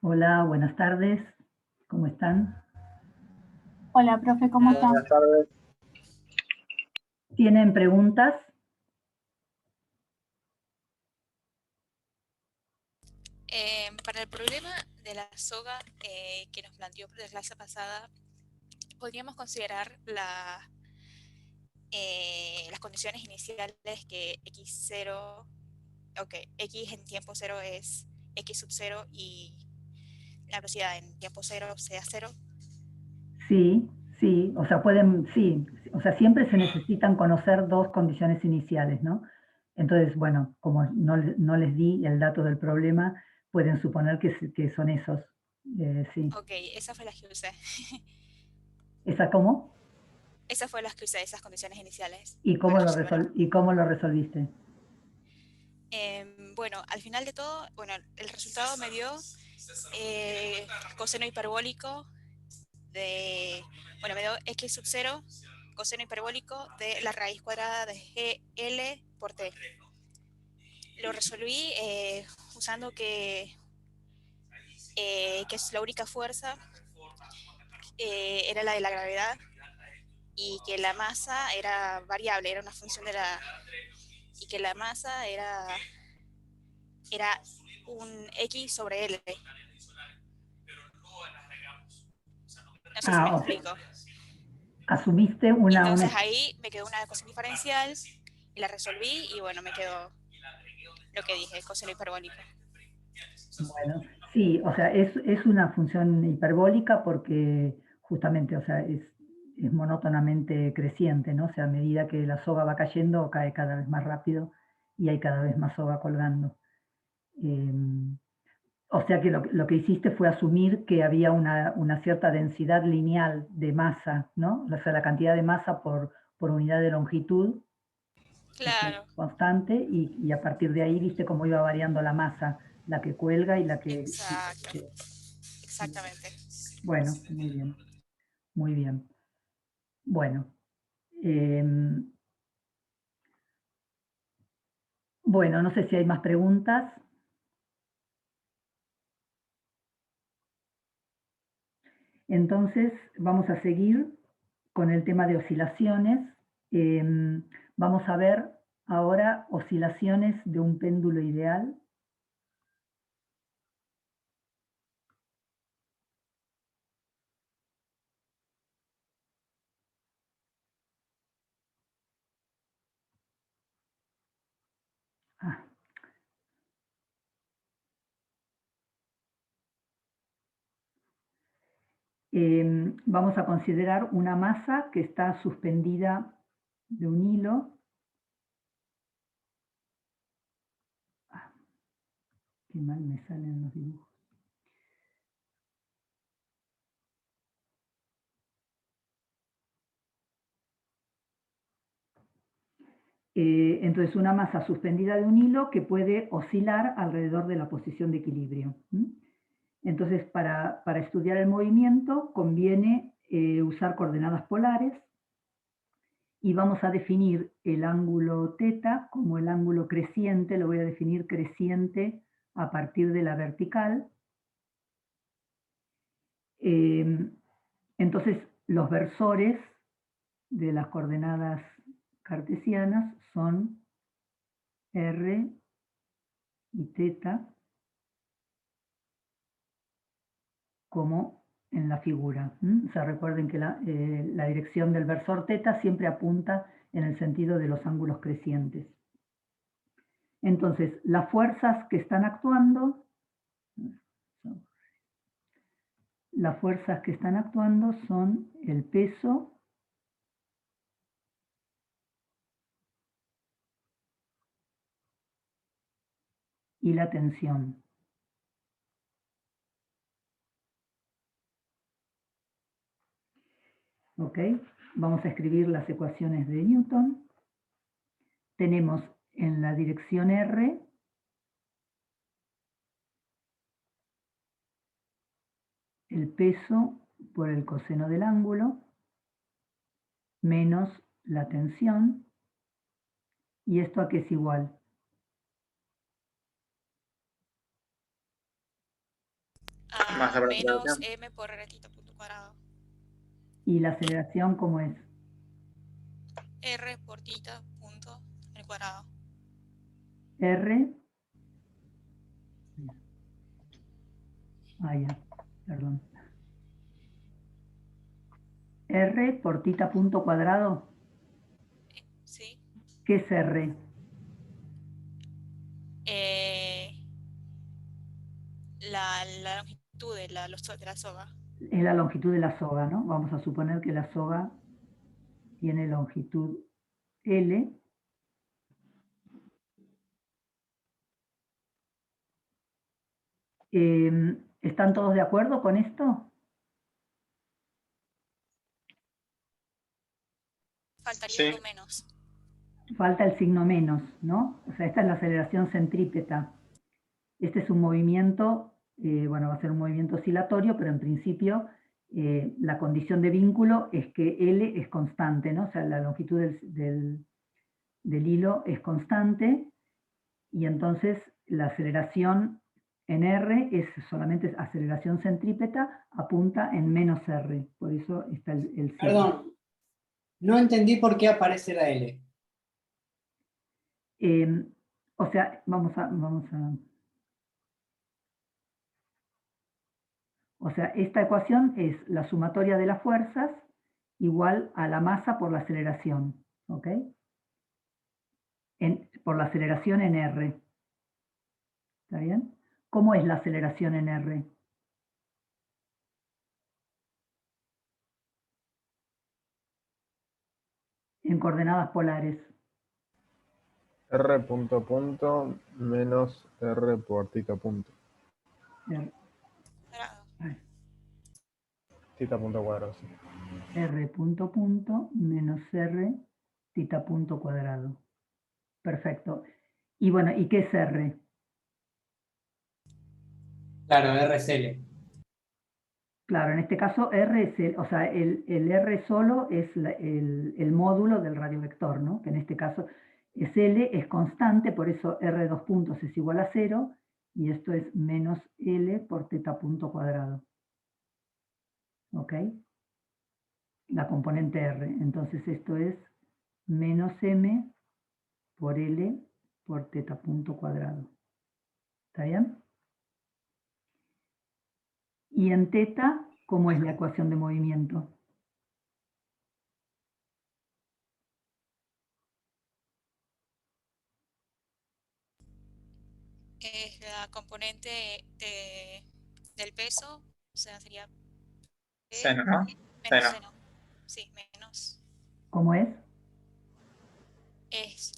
Hola, buenas tardes. ¿Cómo están? Hola, profe, ¿cómo Hola, está? buenas tardes. ¿Tienen preguntas? Para el problema de la soga que nos planteó la clase pasada, podríamos considerar las condiciones iniciales que x0, ok, x en tiempo cero es x sub 0 y la velocidad en tiempo cero sea 0. Sí, sí, o sea, sí, o sea, siempre se necesitan conocer dos condiciones iniciales, ¿no? Entonces, bueno, como no les di el dato del problema, pueden suponer que son esos. Sí. Ok, esa fue la que usé. ¿Esa cómo? Esa fue las que usé, esas condiciones iniciales ¿Y para resolver. y cómo lo resolviste? Bueno, al final de todo, bueno, el resultado me dio coseno hiperbólico me dio x sub 0 coseno hiperbólico de la raíz cuadrada de gl por t. Lo resolví usando que es la única fuerza era la de la gravedad y que la masa era variable, era una función de la... y que la masa era un x sobre l. No sé si me Ah, o sea, explico. asumiste Y una, entonces ahí me quedó una coseno diferencial y la resolví y bueno, me quedó lo que dije, coseno hiperbólico. Bueno, sí, o sea, es una función hiperbólica porque justamente, o sea, es monótonamente creciente, ¿no? O sea, a medida que la soga va cayendo, cae cada vez más rápido y hay cada vez más soga colgando. Eh, o sea que lo que hiciste fue asumir que había una cierta densidad lineal de masa, ¿no? O sea, la cantidad de masa por unidad de longitud Claro, constante y a partir de ahí viste cómo iba variando la masa, la que cuelga y la que... exacto, que- exactamente. Bueno, muy bien, muy bien. Bueno, em, bueno, no sé si hay más preguntas. Entonces, vamos a seguir con el tema de oscilaciones. Vamos a ver ahora oscilaciones de un péndulo ideal. Ah, vamos a considerar una masa que está suspendida de un hilo. Ah, qué mal me salen los dibujos. Entonces, una masa suspendida de un hilo que puede oscilar alrededor de la posición de equilibrio. Entonces, para estudiar el movimiento conviene usar coordenadas polares y vamos a definir el ángulo θ como el ángulo creciente, lo voy a definir creciente a partir de la vertical. Entonces, los versores de las coordenadas cartesianas son r y θ, como en la figura. O sea, recuerden que la dirección del versor θ siempre apunta en el sentido de los ángulos crecientes. Entonces, las fuerzas que están actuando, son el peso y la tensión. ¿Ok? Vamos a escribir las ecuaciones de Newton. Tenemos en la dirección R el peso por el coseno del ángulo menos la tensión. ¿Y esto a qué es igual? Más la menos aceleración. m por r tita punto cuadrado. ¿Y la aceleración cómo es? R por tita punto al cuadrado. R. Ah, ya, perdón. R por tita punto cuadrado. ¿Sí? ¿Qué es R? La longitud de la soga. Es la longitud de la soga, ¿no? Vamos a suponer que la soga tiene longitud L. ¿Están todos de acuerdo con esto? Faltaría algo menos. Falta el signo menos, ¿no? O sea, esta es la aceleración centrípeta. Este es un movimiento, bueno, va a ser un movimiento oscilatorio, pero en principio la condición de vínculo es que L es constante, ¿no? O sea, la longitud del hilo es constante y entonces la aceleración en R es solamente aceleración centrípeta, apunta en menos R, por eso está el signo. Perdón, no entendí por qué aparece la L. O sea, o sea, esta ecuación es la sumatoria de las fuerzas igual a la masa por la aceleración, ¿ok? Por la aceleración en R. ¿Está bien? ¿Cómo es la aceleración en R? En coordenadas polares. R punto punto menos R por tita punto. Tita punto cuadrado. Sí. R punto punto menos R tita punto cuadrado. Perfecto. Y bueno, ¿y qué es R? Claro, R es L. Claro, en este caso R es el R solo es el módulo del radiovector, ¿no? Que en este caso es L, es constante, por eso R dos puntos es igual a 0, y esto es menos L por teta punto cuadrado. ¿Ok? La componente R. Entonces esto es menos M por L por teta punto cuadrado. ¿Está bien? Y en teta, ¿cómo es la ecuación de movimiento? Es la componente del peso, o sea, sería Seno, ¿no? menos Seno. seno. Sí, menos. ¿Cómo es? Es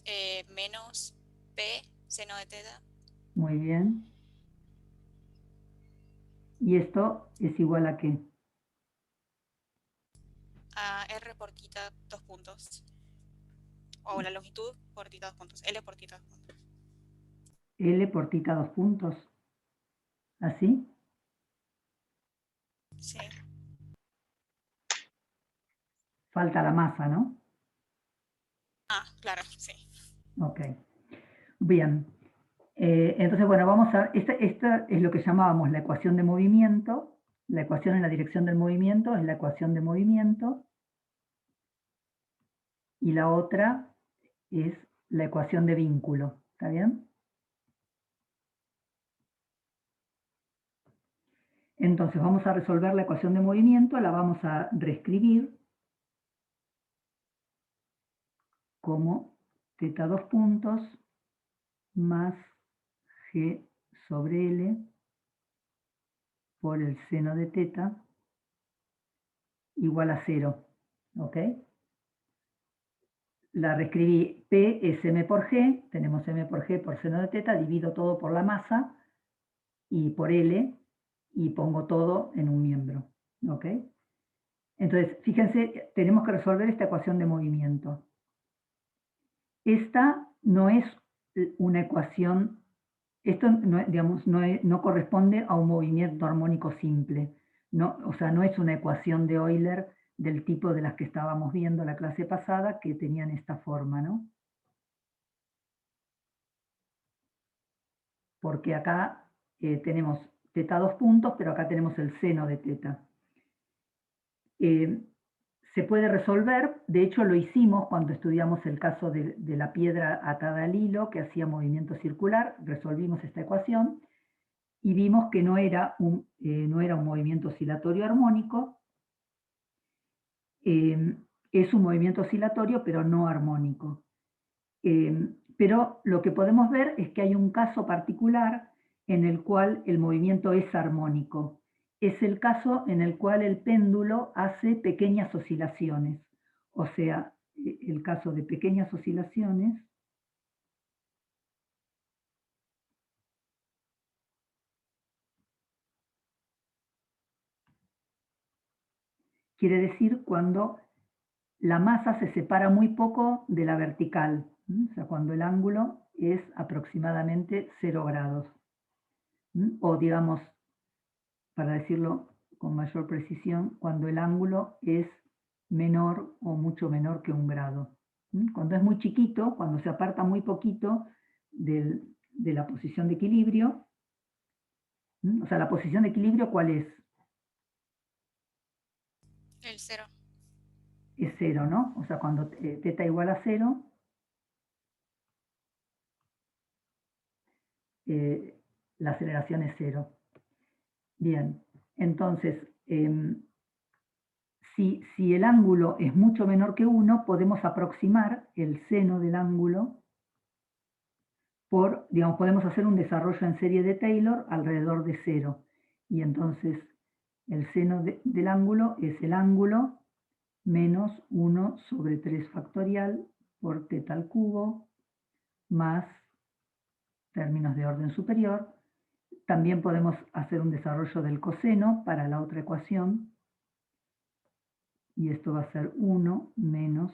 menos P seno de teta. Muy bien. ¿Y esto es igual a qué? A R por tita 2 puntos. O la longitud por tita 2 puntos. L por tita 2 puntos. L por tita 2 puntos. ¿Así? Sí. Falta la masa, ¿no? Ah, claro, sí. Ok. Bien. Entonces, bueno, vamos a... Esta es lo que llamábamos la ecuación de movimiento. La ecuación en la dirección del movimiento es la ecuación de movimiento. Y la otra es la ecuación de vínculo. ¿Está bien? Entonces, vamos a resolver la ecuación de movimiento. La vamos a reescribir como teta 2 puntos más G sobre L por el seno de teta igual a 0. ¿Ok? La reescribí, P es M por G, tenemos M por G por seno de teta, divido todo por la masa y por L y pongo todo en un miembro. ¿Ok? Entonces, fíjense, tenemos que resolver esta ecuación de movimiento. Esta no es una ecuación, esto no, digamos, no corresponde a un movimiento armónico simple. No, o sea, no es una ecuación de Euler del tipo de las que estábamos viendo la clase pasada, que tenían esta forma, ¿no? Porque acá tenemos teta 2 puntos, pero acá tenemos el seno de teta. Se puede resolver, de hecho lo hicimos cuando estudiamos el caso de la piedra atada al hilo que hacía movimiento circular, resolvimos esta ecuación y vimos que no era un movimiento oscilatorio armónico, es un movimiento oscilatorio pero no armónico. Pero lo que podemos ver es que hay un caso particular en el cual el movimiento es armónico. Es el caso en el cual el péndulo hace pequeñas oscilaciones. O sea, el caso de pequeñas oscilaciones quiere decir cuando la masa se separa muy poco de la vertical, o sea, cuando el ángulo es aproximadamente 0 grados. O digamos, para decirlo con mayor precisión, cuando el ángulo es menor o mucho menor que 1 grado. Cuando es muy chiquito, cuando se aparta muy poquito de la posición de equilibrio, o sea, la posición de equilibrio, ¿cuál es? El 0. Es 0, ¿no? O sea, cuando teta igual a 0, la aceleración es 0. Bien, entonces, si el ángulo es mucho menor que 1, podemos aproximar el seno del ángulo digamos, podemos hacer un desarrollo en serie de Taylor alrededor de 0. Y entonces el seno del ángulo es el ángulo menos 1 sobre 3 factorial por teta al cubo más términos de orden superior. También podemos hacer un desarrollo del coseno para la otra ecuación. Y esto va a ser 1 menos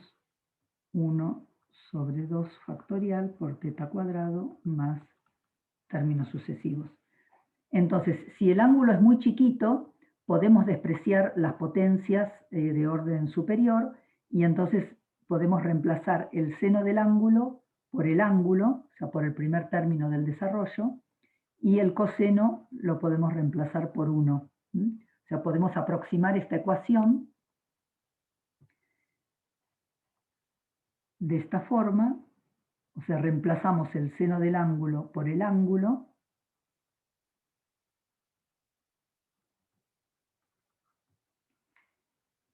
1 sobre 2 factorial por teta cuadrado más términos sucesivos. Entonces, si el ángulo es muy chiquito, podemos despreciar las potencias de orden superior y entonces podemos reemplazar el seno del ángulo por el ángulo, o sea, por el primer término del desarrollo, y el coseno lo podemos reemplazar por 1. O sea, podemos aproximar esta ecuación de esta forma, o sea, reemplazamos el seno del ángulo por el ángulo,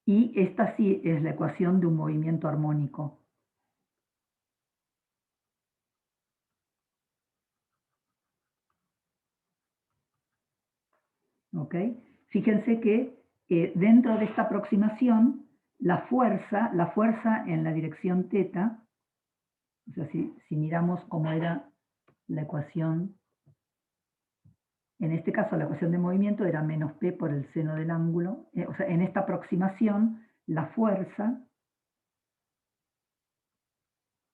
y esta sí es la ecuación de un movimiento armónico. ¿Ok? Fíjense que dentro de esta aproximación, la fuerza en la dirección teta, o sea, si miramos cómo era la ecuación, en este caso la ecuación de movimiento era menos p por el seno del ángulo, o sea, en esta aproximación, la fuerza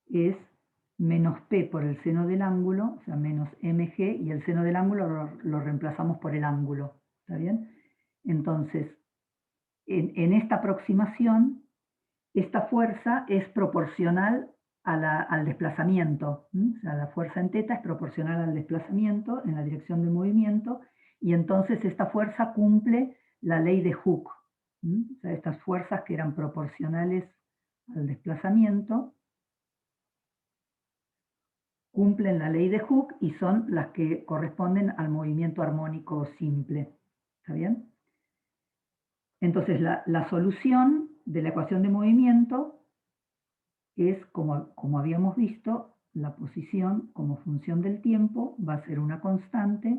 es menos p por el seno del ángulo, o sea, menos mg, y el seno del ángulo lo reemplazamos por el ángulo, ¿está bien? Entonces, en esta aproximación, esta fuerza es proporcional al desplazamiento. O sea, la fuerza en teta es proporcional al desplazamiento en la dirección del movimiento, y entonces esta fuerza cumple la ley de Hooke. O sea, estas fuerzas que eran proporcionales al desplazamiento cumplen la ley de Hooke y son las que corresponden al movimiento armónico simple. ¿Está bien? Entonces, la solución de la ecuación de movimiento es, como habíamos visto, la posición como función del tiempo va a ser una constante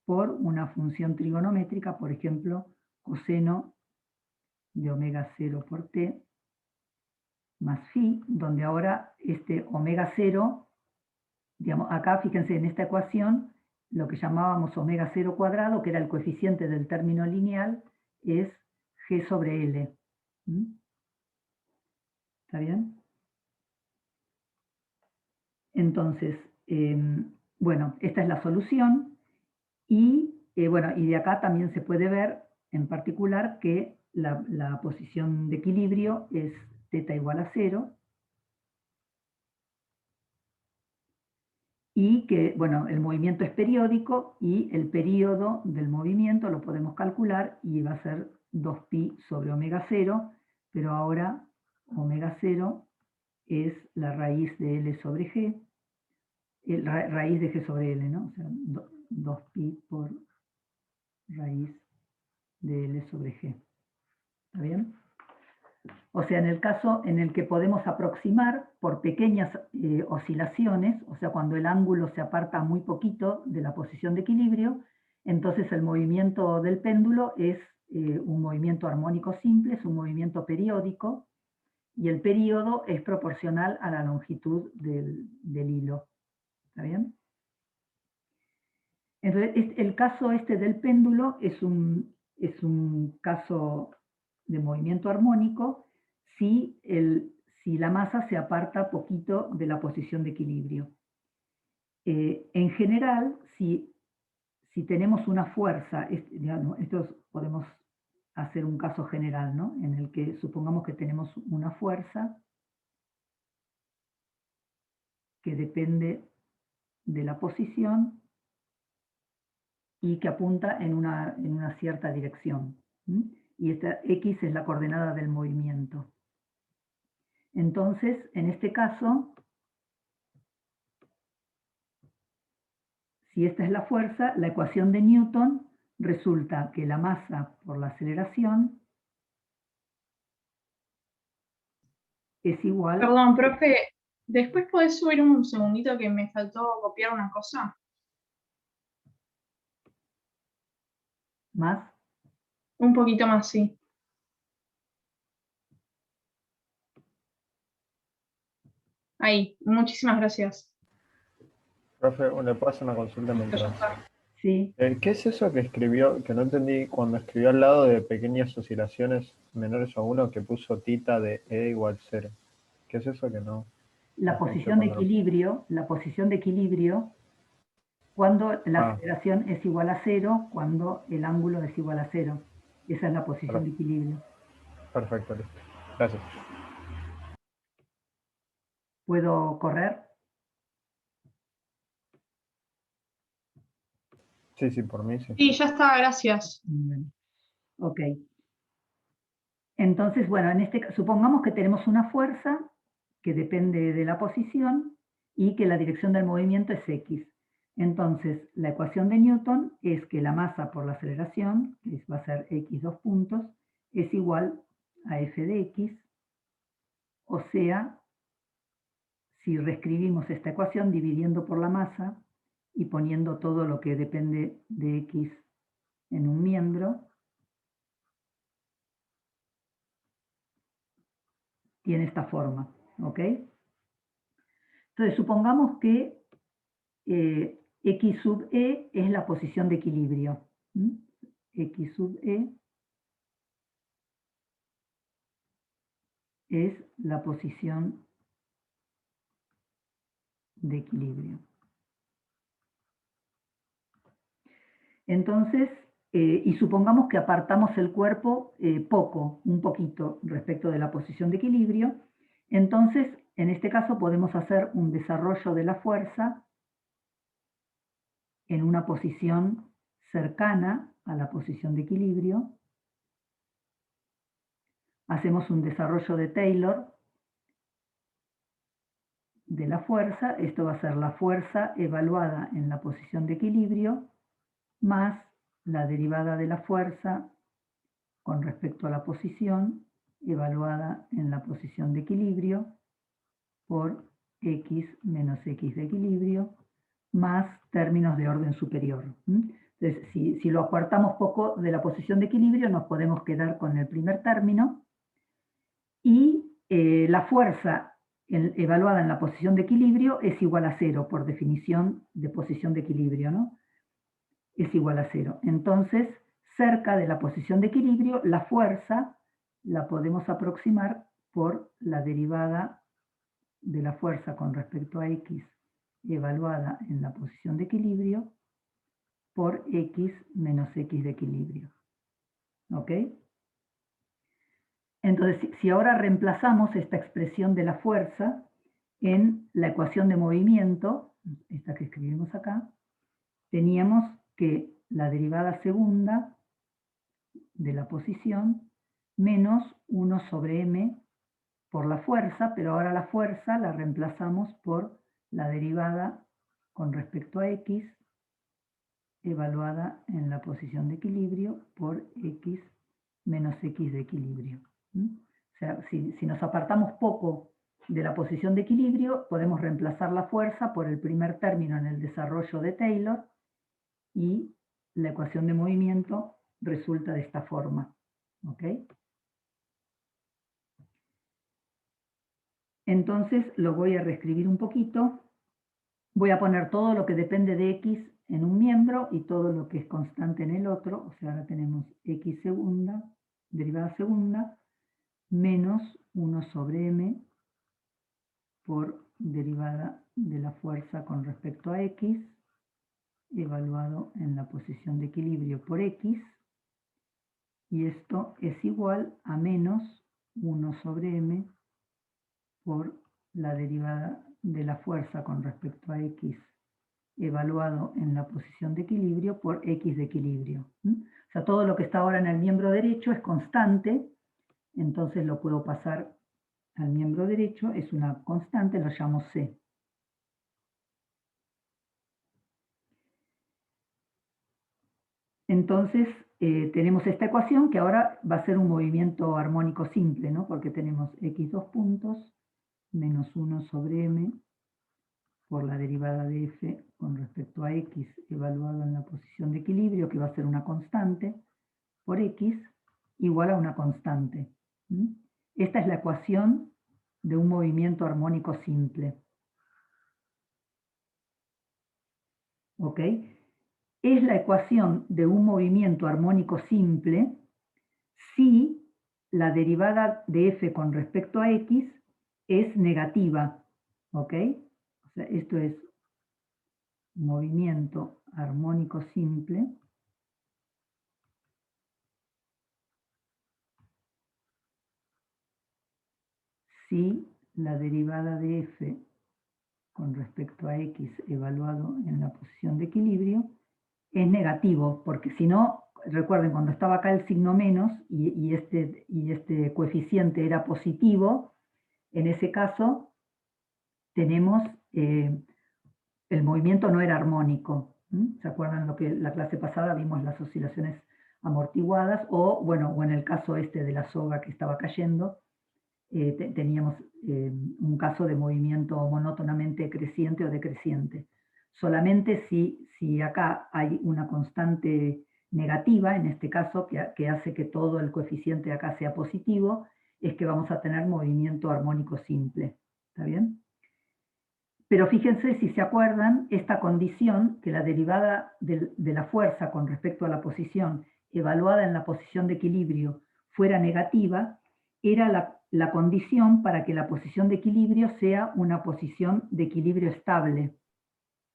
por una función trigonométrica, por ejemplo, coseno de omega 0 por t más phi, donde ahora este omega 0, digamos, acá fíjense en esta ecuación, lo que llamábamos omega 0 cuadrado, que era el coeficiente del término lineal, es g sobre L. ¿Está bien? Entonces, bueno, esta es la solución y, bueno, y de acá también se puede ver en particular que la posición de equilibrio es teta igual a 0 y que, bueno, el movimiento es periódico y el periodo del movimiento lo podemos calcular y va a ser 2pi sobre omega 0, pero ahora omega 0 es la raíz de L sobre G, raíz de G sobre L, ¿no? O sea, 2pi por raíz de L sobre G. ¿Está bien? O sea, en el caso en el que podemos aproximar por pequeñas oscilaciones, o sea, cuando el ángulo se aparta muy poquito de la posición de equilibrio, entonces el movimiento del péndulo es un movimiento armónico simple, es un movimiento periódico, y el periodo es proporcional a la longitud del hilo. ¿Está bien? Entonces, el caso este del péndulo es un caso de movimiento armónico si la masa se aparta poquito de la posición de equilibrio. En general, si tenemos una fuerza, digamos, podemos hacer un caso general, ¿no? En el que supongamos que tenemos una fuerza que depende de la posición y que apunta en una cierta dirección. Y esta X es la coordenada del movimiento. Entonces, en este caso, si esta es la fuerza, la ecuación de Newton resulta que la masa por la aceleración es igual... Perdón, profe, ¿después podés subir un segundito que me faltó copiar una cosa? ¿Más? Un poquito más, sí. Ahí, muchísimas gracias. Profe, ¿le puedo hacer una consulta Ya mientras? está. Sí. ¿Qué es eso que escribió, que no entendí, cuando escribió al lado de pequeñas oscilaciones menores a 1 que puso tita de E igual 0? ¿Qué es eso que no? La no posición de escuché equilibrio, cuando la Ah, aceleración es igual a 0, cuando el ángulo es igual a 0. Esa es la posición de equilibrio. perfecto, listo. Gracias. ¿Puedo correr? Sí, sí, por mí sí. Sí, ya está, gracias. Bien. Ok. Entonces, bueno, supongamos que tenemos una fuerza que depende de la posición y que la dirección del movimiento es X. Entonces, la ecuación de Newton es que la masa por la aceleración, que va a ser X 2 puntos, es igual a F de X. O sea, si reescribimos esta ecuación dividiendo por la masa y poniendo todo lo que depende de X en un miembro, tiene esta forma, ¿ok? Entonces, supongamos que X sub E es la posición de equilibrio. X sub E es la posición de equilibrio. Entonces, y supongamos que apartamos el cuerpo un poquito respecto de la posición de equilibrio, entonces, en este caso podemos hacer un desarrollo de la fuerza en una posición cercana a la posición de equilibrio. Hacemos un desarrollo de Taylor de la fuerza. Esto va a ser la fuerza evaluada en la posición de equilibrio más la derivada de la fuerza con respecto a la posición evaluada en la posición de equilibrio por X menos X de equilibrio más términos de orden superior. Entonces, si lo apartamos poco de la posición de equilibrio, nos podemos quedar con el primer término y la fuerza evaluada en la posición de equilibrio es igual a 0 por definición de posición de equilibrio, ¿no? Es igual a 0. Entonces, cerca de la posición de equilibrio, la fuerza la podemos aproximar por la derivada de la fuerza con respecto a X evaluada en la posición de equilibrio por X menos X de equilibrio. ¿Ok? Entonces, si ahora reemplazamos esta expresión de la fuerza en la ecuación de movimiento, esta que escribimos acá, teníamos que la derivada segunda de la posición menos 1 sobre m por la fuerza, pero ahora la fuerza la reemplazamos por la derivada con respecto a x evaluada en la posición de equilibrio por x menos x de equilibrio. O sea, si nos apartamos poco de la posición de equilibrio, podemos reemplazar la fuerza por el primer término en el desarrollo de Taylor y la ecuación de movimiento resulta de esta forma. ¿Ok? Entonces lo voy a reescribir un poquito. Voy a poner todo lo que depende de x en un miembro y todo lo que es constante en el otro. O sea, ahora tenemos x segunda, derivada segunda, menos 1 sobre m por derivada de la fuerza con respecto a x, evaluado en la posición de equilibrio por x, y esto es igual a menos 1 sobre m por la derivada de la fuerza con respecto a x, evaluado en la posición de equilibrio por x de equilibrio. O sea, todo lo que está ahora en el miembro derecho es constante, entonces lo puedo pasar al miembro derecho, es una constante, lo llamo c. Entonces, tenemos esta ecuación que ahora va a ser un movimiento armónico simple, ¿no? Porque tenemos x dos puntos menos 1 sobre m por la derivada de f con respecto a x evaluado en la posición de equilibrio, que va a ser una constante, por x igual a una constante. Esta es la ecuación de un movimiento armónico simple. ¿Ok? Es la ecuación de un movimiento armónico simple si la derivada de f con respecto a x es negativa. ¿Ok? O sea, esto es movimiento armónico simple si la derivada de f con respecto a x evaluado en la posición de equilibrio es negativo, porque si no, recuerden, cuando estaba acá el signo menos y este coeficiente era positivo, en ese caso tenemos, el movimiento no era armónico. ¿Se acuerdan lo que la clase pasada vimos las oscilaciones amortiguadas? O, bueno, o en el caso este de la soga que estaba cayendo, teníamos un caso de movimiento monótonamente creciente o decreciente. Solamente si acá hay una constante negativa, en este caso, que hace que todo el coeficiente acá sea positivo, es que vamos a tener movimiento armónico simple. ¿Está bien? Pero fíjense, si se acuerdan, esta condición, que la derivada de la fuerza con respecto a la posición evaluada en la posición de equilibrio fuera negativa, era la condición para que la posición de equilibrio sea una posición de equilibrio estable.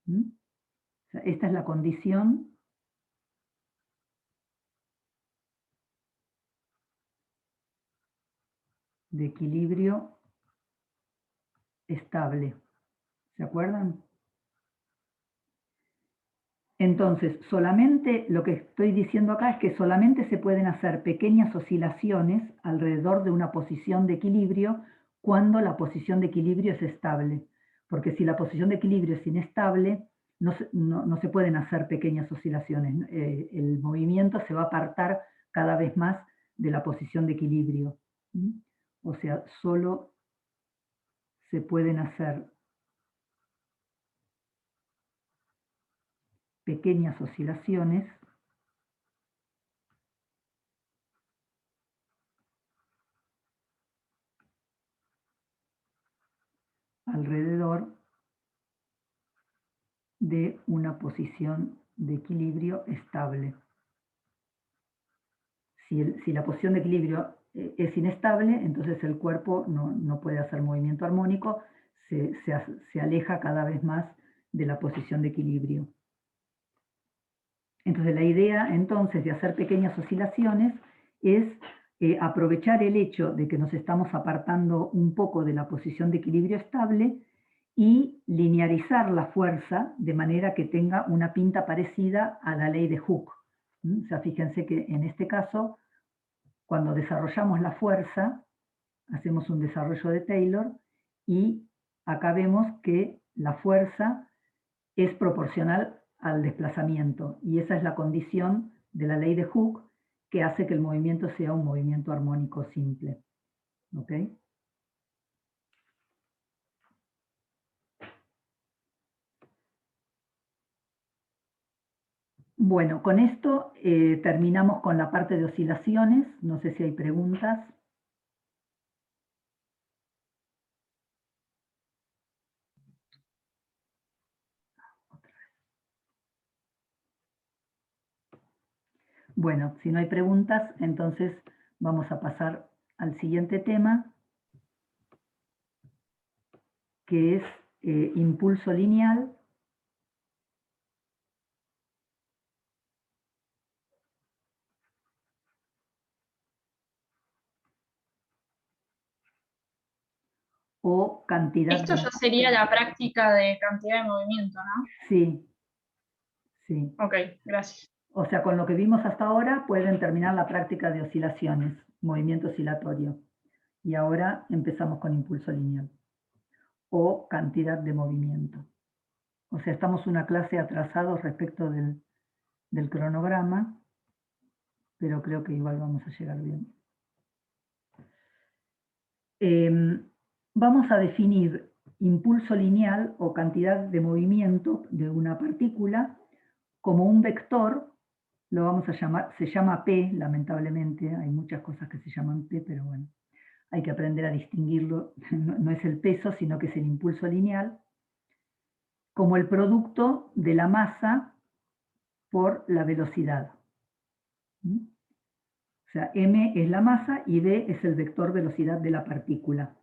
O sea, esta es la condición de equilibrio estable. ¿Se acuerdan? Entonces, solamente lo que estoy diciendo acá es que solamente se pueden hacer pequeñas oscilaciones alrededor de una posición de equilibrio cuando la posición de equilibrio es estable. Porque si la posición de equilibrio es inestable, no se pueden hacer pequeñas oscilaciones. El movimiento se va a apartar cada vez más de la posición de equilibrio. O sea, solo se pueden hacer pequeñas oscilaciones alrededor de una posición de equilibrio estable. Si la posición de equilibrio es inestable, entonces el cuerpo no puede hacer movimiento armónico, se aleja cada vez más de la posición de equilibrio. Entonces la idea entonces de hacer pequeñas oscilaciones es aprovechar el hecho de que nos estamos apartando un poco de la posición de equilibrio estable y linearizar la fuerza de manera que tenga una pinta parecida a la ley de Hooke. O sea, fíjense que en este caso, cuando desarrollamos la fuerza, hacemos un desarrollo de Taylor y acá vemos que la fuerza es proporcional al desplazamiento y esa es la condición de la ley de Hooke que hace que el movimiento sea un movimiento armónico simple. ¿Ok? Bueno, con esto terminamos con la parte de oscilaciones. No sé si hay preguntas. Bueno, si no hay preguntas, entonces vamos a pasar al siguiente tema, que es impulso lineal. O cantidad Esto de... ya sería la práctica de cantidad de movimiento, ¿no? Sí, sí. Ok, gracias. O sea, con lo que vimos hasta ahora pueden terminar la práctica de oscilaciones, movimiento oscilatorio. Y ahora empezamos con impulso lineal. O cantidad de movimiento. O sea, estamos una clase atrasados respecto del cronograma, pero creo que igual vamos a llegar bien. Vamos a definir impulso lineal o cantidad de movimiento de una partícula como un vector, lo vamos a llamar, se llama P, lamentablemente, hay muchas cosas que se llaman P, pero bueno, hay que aprender a distinguirlo, no es el peso, sino que es el impulso lineal, como el producto de la masa por la velocidad. O sea, m es la masa y d es el vector velocidad de la partícula.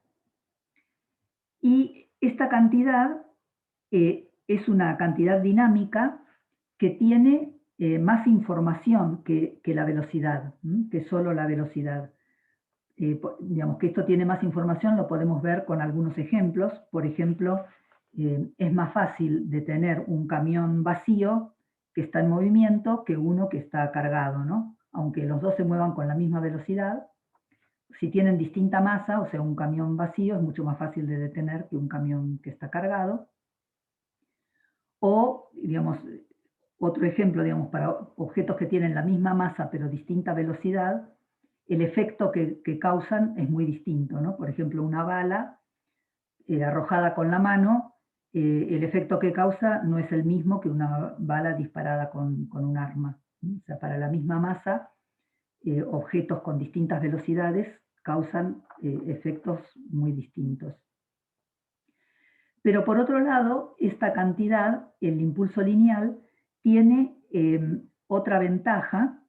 Y esta cantidad es una cantidad dinámica que tiene más información que la velocidad, que solo la velocidad. Digamos que esto tiene más información, lo podemos ver con algunos ejemplos. Por ejemplo, es más fácil detener un camión vacío que está en movimiento que uno que está cargado, ¿no? Aunque los dos se muevan con la misma velocidad, si tienen distinta masa, o sea, un camión vacío es mucho más fácil de detener que un camión que está cargado. O, digamos, otro ejemplo, digamos, para objetos que tienen la misma masa pero distinta velocidad, el efecto que causan es muy distinto, ¿no? Por ejemplo, una bala arrojada con la mano, el efecto que causa no es el mismo que una bala disparada con un arma. O sea, para la misma masa, objetos con distintas velocidades causan efectos muy distintos. Pero por otro lado, esta cantidad, el impulso lineal, tiene otra ventaja,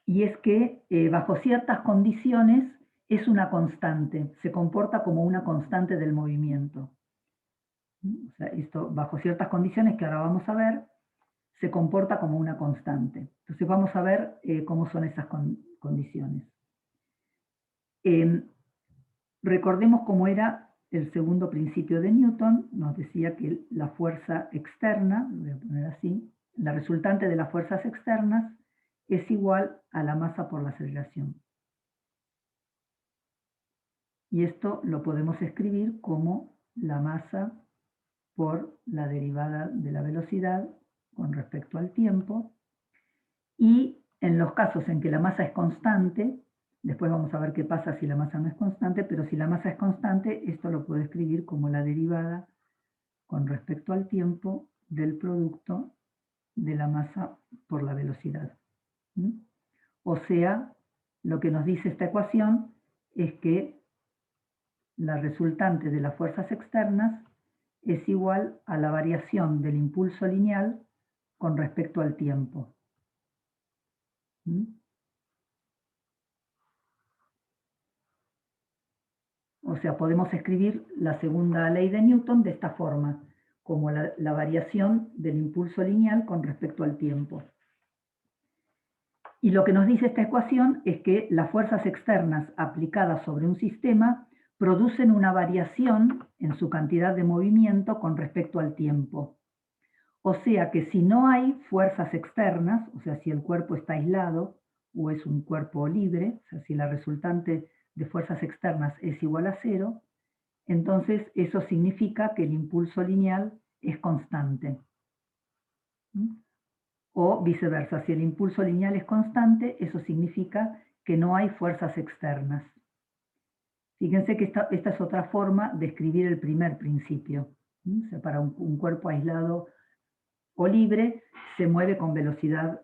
y es que bajo ciertas condiciones es una constante, se comporta como una constante del movimiento. O sea, esto bajo ciertas condiciones que ahora vamos a ver, se comporta como una constante. Entonces vamos a ver cómo son esas condiciones. Recordemos cómo era el segundo principio de Newton, nos decía que la fuerza externa, lo voy a poner así, la resultante de las fuerzas externas es igual a la masa por la aceleración. Y esto lo podemos escribir como la masa por la derivada de la velocidad con respecto al tiempo. Y en los casos en que la masa es constante, después vamos a ver qué pasa si la masa no es constante, pero si la masa es constante, esto lo puedo escribir como la derivada con respecto al tiempo del producto de la masa por la velocidad. O sea, lo que nos dice esta ecuación es que la resultante de las fuerzas externas es igual a la variación del impulso lineal con respecto al tiempo. O sea, podemos escribir la segunda ley de Newton de esta forma, como la variación del impulso lineal con respecto al tiempo. Y lo que nos dice esta ecuación es que las fuerzas externas aplicadas sobre un sistema producen una variación en su cantidad de movimiento con respecto al tiempo. O sea que si no hay fuerzas externas, o sea, si el cuerpo está aislado o es un cuerpo libre, o sea, si la resultante de fuerzas externas es igual a 0, entonces eso significa que el impulso lineal es constante. O viceversa, si el impulso lineal es constante, eso significa que no hay fuerzas externas. Fíjense que esta es otra forma de escribir el primer principio. O sea, para un cuerpo aislado o libre, se mueve con velocidad,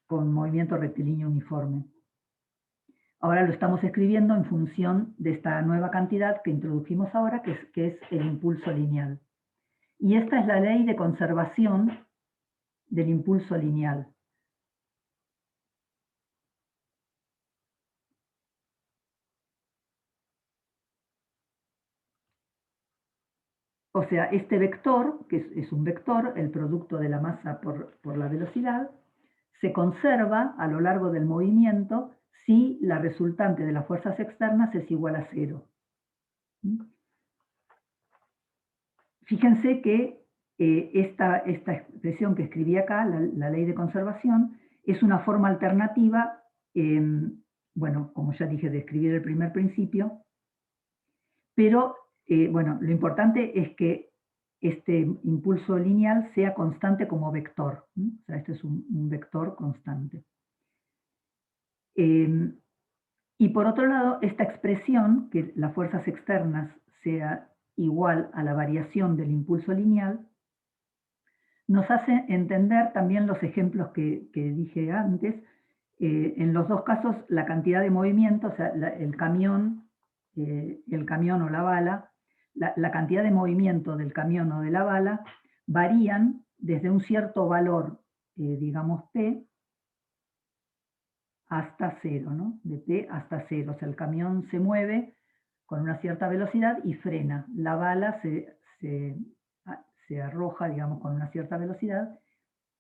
con movimiento rectilíneo uniforme. Ahora lo estamos escribiendo en función de esta nueva cantidad que introdujimos ahora, que es el impulso lineal. Y esta es la ley de conservación del impulso lineal. O sea, este vector, que es un vector, el producto de la masa por la velocidad, se conserva a lo largo del movimiento si la resultante de las fuerzas externas es igual a 0. Fíjense que esta expresión que escribí acá, la ley de conservación, es una forma alternativa, bueno, como ya dije, de escribir el primer principio, pero bueno, lo importante es que este impulso lineal sea constante como vector. O sea, este es un vector constante. Y por otro lado, esta expresión, que las fuerzas externas sea igual a la variación del impulso lineal, nos hace entender también los ejemplos que dije antes. En los dos casos, la cantidad de movimiento, o sea, el camión o la bala, la cantidad de movimiento del camión o de la bala varían desde un cierto valor, digamos P, hasta 0, ¿no? De P hasta 0. O sea, el camión se mueve con una cierta velocidad y frena. La bala se arroja, digamos, con una cierta velocidad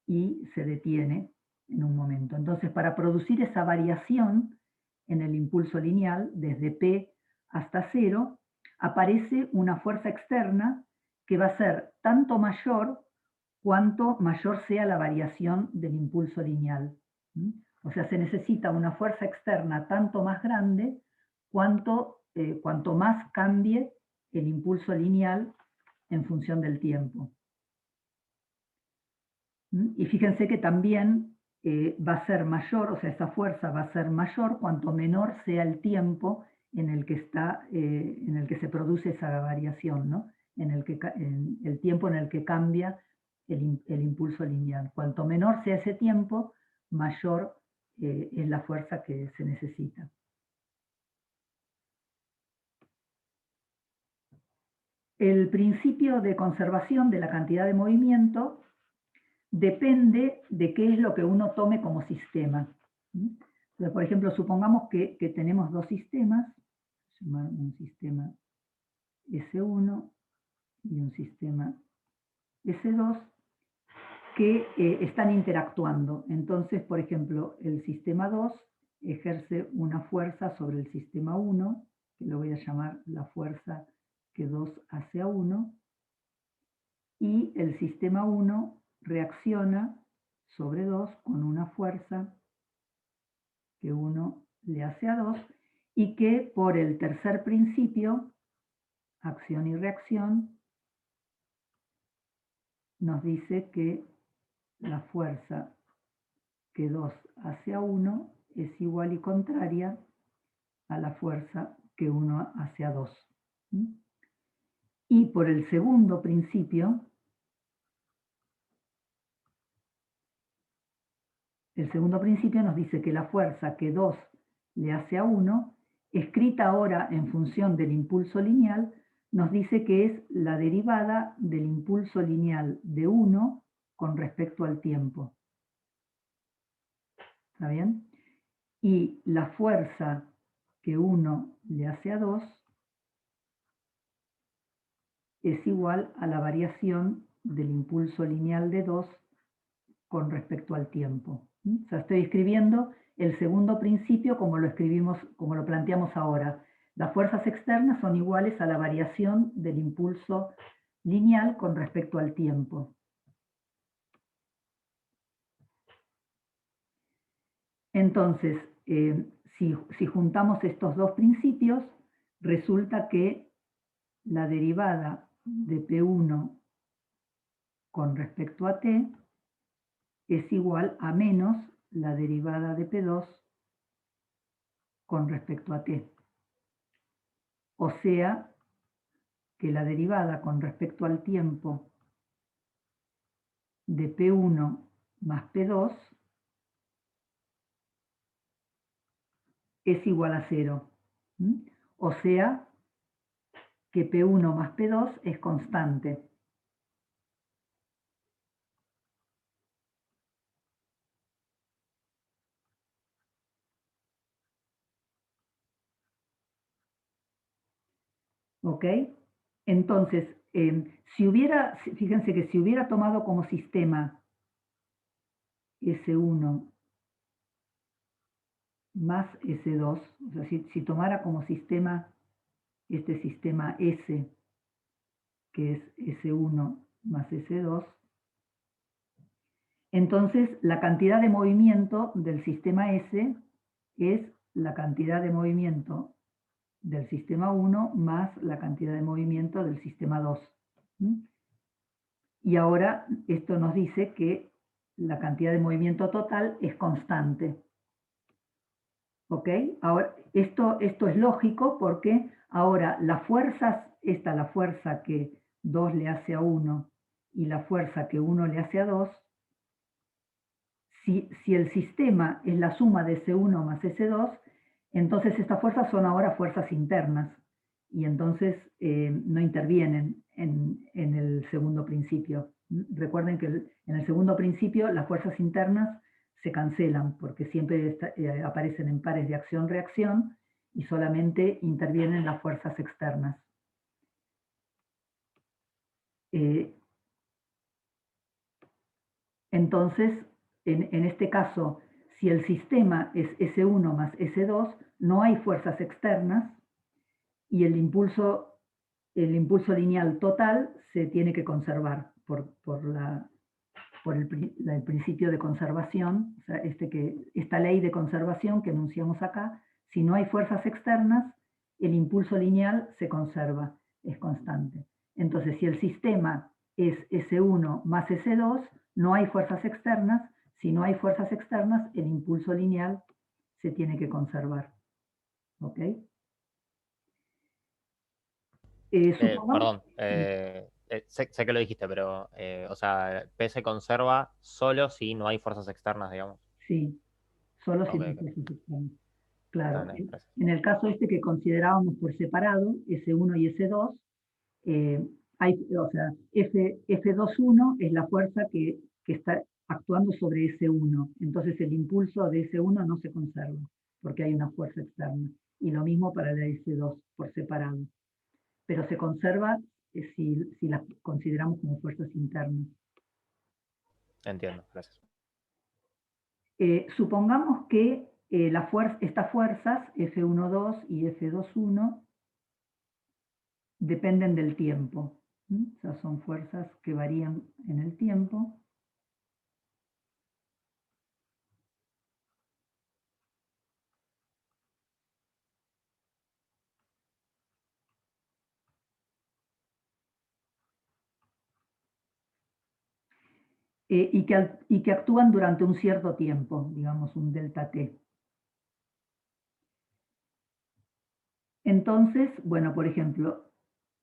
y se detiene en un momento. Entonces, para producir esa variación en el impulso lineal, desde P hasta 0, aparece una fuerza externa que va a ser tanto mayor cuanto mayor sea la variación del impulso lineal. O sea, se necesita una fuerza externa tanto más grande cuanto más cambie el impulso lineal en función del tiempo. Y fíjense que también va a ser mayor, o sea, esa fuerza va a ser mayor cuanto menor sea el tiempo en el que se produce esa variación, ¿no? En el tiempo en el que cambia el impulso lineal. Cuanto menor sea ese tiempo, mayor es la fuerza que se necesita. El principio de conservación de la cantidad de movimiento depende de qué es lo que uno tome como sistema. Entonces, por ejemplo, supongamos que tenemos dos sistemas, un sistema S1 y un sistema S2, que están interactuando. Entonces, por ejemplo, el sistema 2 ejerce una fuerza sobre el sistema 1, que lo voy a llamar la fuerza que 2 hace a 1, y el sistema 1 reacciona sobre 2 con una fuerza que 1 le hace a 2, y que por el tercer principio, acción y reacción, nos dice que la fuerza que 2 hace a 1 es igual y contraria a la fuerza que 1 hace a 2. Y por el segundo principio, el segundo principio nos dice que la fuerza que 2 le hace a 1, escrita ahora en función del impulso lineal, nos dice que es la derivada del impulso lineal de 1 con respecto al tiempo. ¿Está bien? Y la fuerza que 1 le hace a 2 es igual a la variación del impulso lineal de 2 con respecto al tiempo. O sea, estoy escribiendo el segundo principio como lo escribimos, como lo planteamos ahora. Las fuerzas externas son iguales a la variación del impulso lineal con respecto al tiempo. Entonces, si juntamos estos dos principios, resulta que la derivada de P1 con respecto a t es igual a menos la derivada de P2 con respecto a t. O sea, que la derivada con respecto al tiempo de P1 más P2 es igual a 0. O sea, que P1 más P2 es constante. ¿Ok? Entonces, fíjense que si hubiera tomado como sistema S1 más S2, o sea, si tomara como sistema este sistema S, que es S1 más S2, entonces la cantidad de movimiento del sistema S es la cantidad de movimiento del sistema 1 más la cantidad de movimiento del sistema 2. Y ahora esto nos dice que la cantidad de movimiento total es constante. ¿Ok? Ahora, esto es lógico porque ahora las fuerzas, la fuerza que 2 le hace a 1 y la fuerza que 1 le hace a 2, si el sistema es la suma de S1 más S2, entonces estas fuerzas son ahora fuerzas internas y entonces no intervienen en el segundo principio. Recuerden que en el segundo principio las fuerzas internas se cancelan porque siempre aparecen en pares de acción-reacción y solamente intervienen las fuerzas externas. Entonces, en este caso, si el sistema es S1 más S2, no hay fuerzas externas y el impulso lineal total se tiene que conservar por el principio de conservación, o sea, esta ley de conservación que enunciamos acá. Si no hay fuerzas externas, el impulso lineal se conserva, es constante. Entonces, si el sistema es S1 más S2, no hay fuerzas externas. Si no hay fuerzas externas, el impulso lineal se tiene que conservar. ¿Ok? Perdón, sé que lo dijiste, pero, o sea, P se conserva solo si no hay fuerzas externas, digamos. Sí, solo si Ok, no hay ok. fuerzas externas. Claro, Dale, gracias. en el caso que considerábamos por separado, S1 y S2, o sea, F21 es la fuerza que está actuando sobre S1. Entonces el impulso de S1 no se conserva, porque hay una fuerza externa. Y lo mismo para la S2 por separado. Pero se conserva si las consideramos como fuerzas internas. Entiendo, gracias. Supongamos que estas fuerzas, F12 y F21, dependen del tiempo. O sea, son fuerzas que varían en el tiempo. Y que actúan durante un cierto tiempo, digamos un delta T. Entonces, bueno, por ejemplo,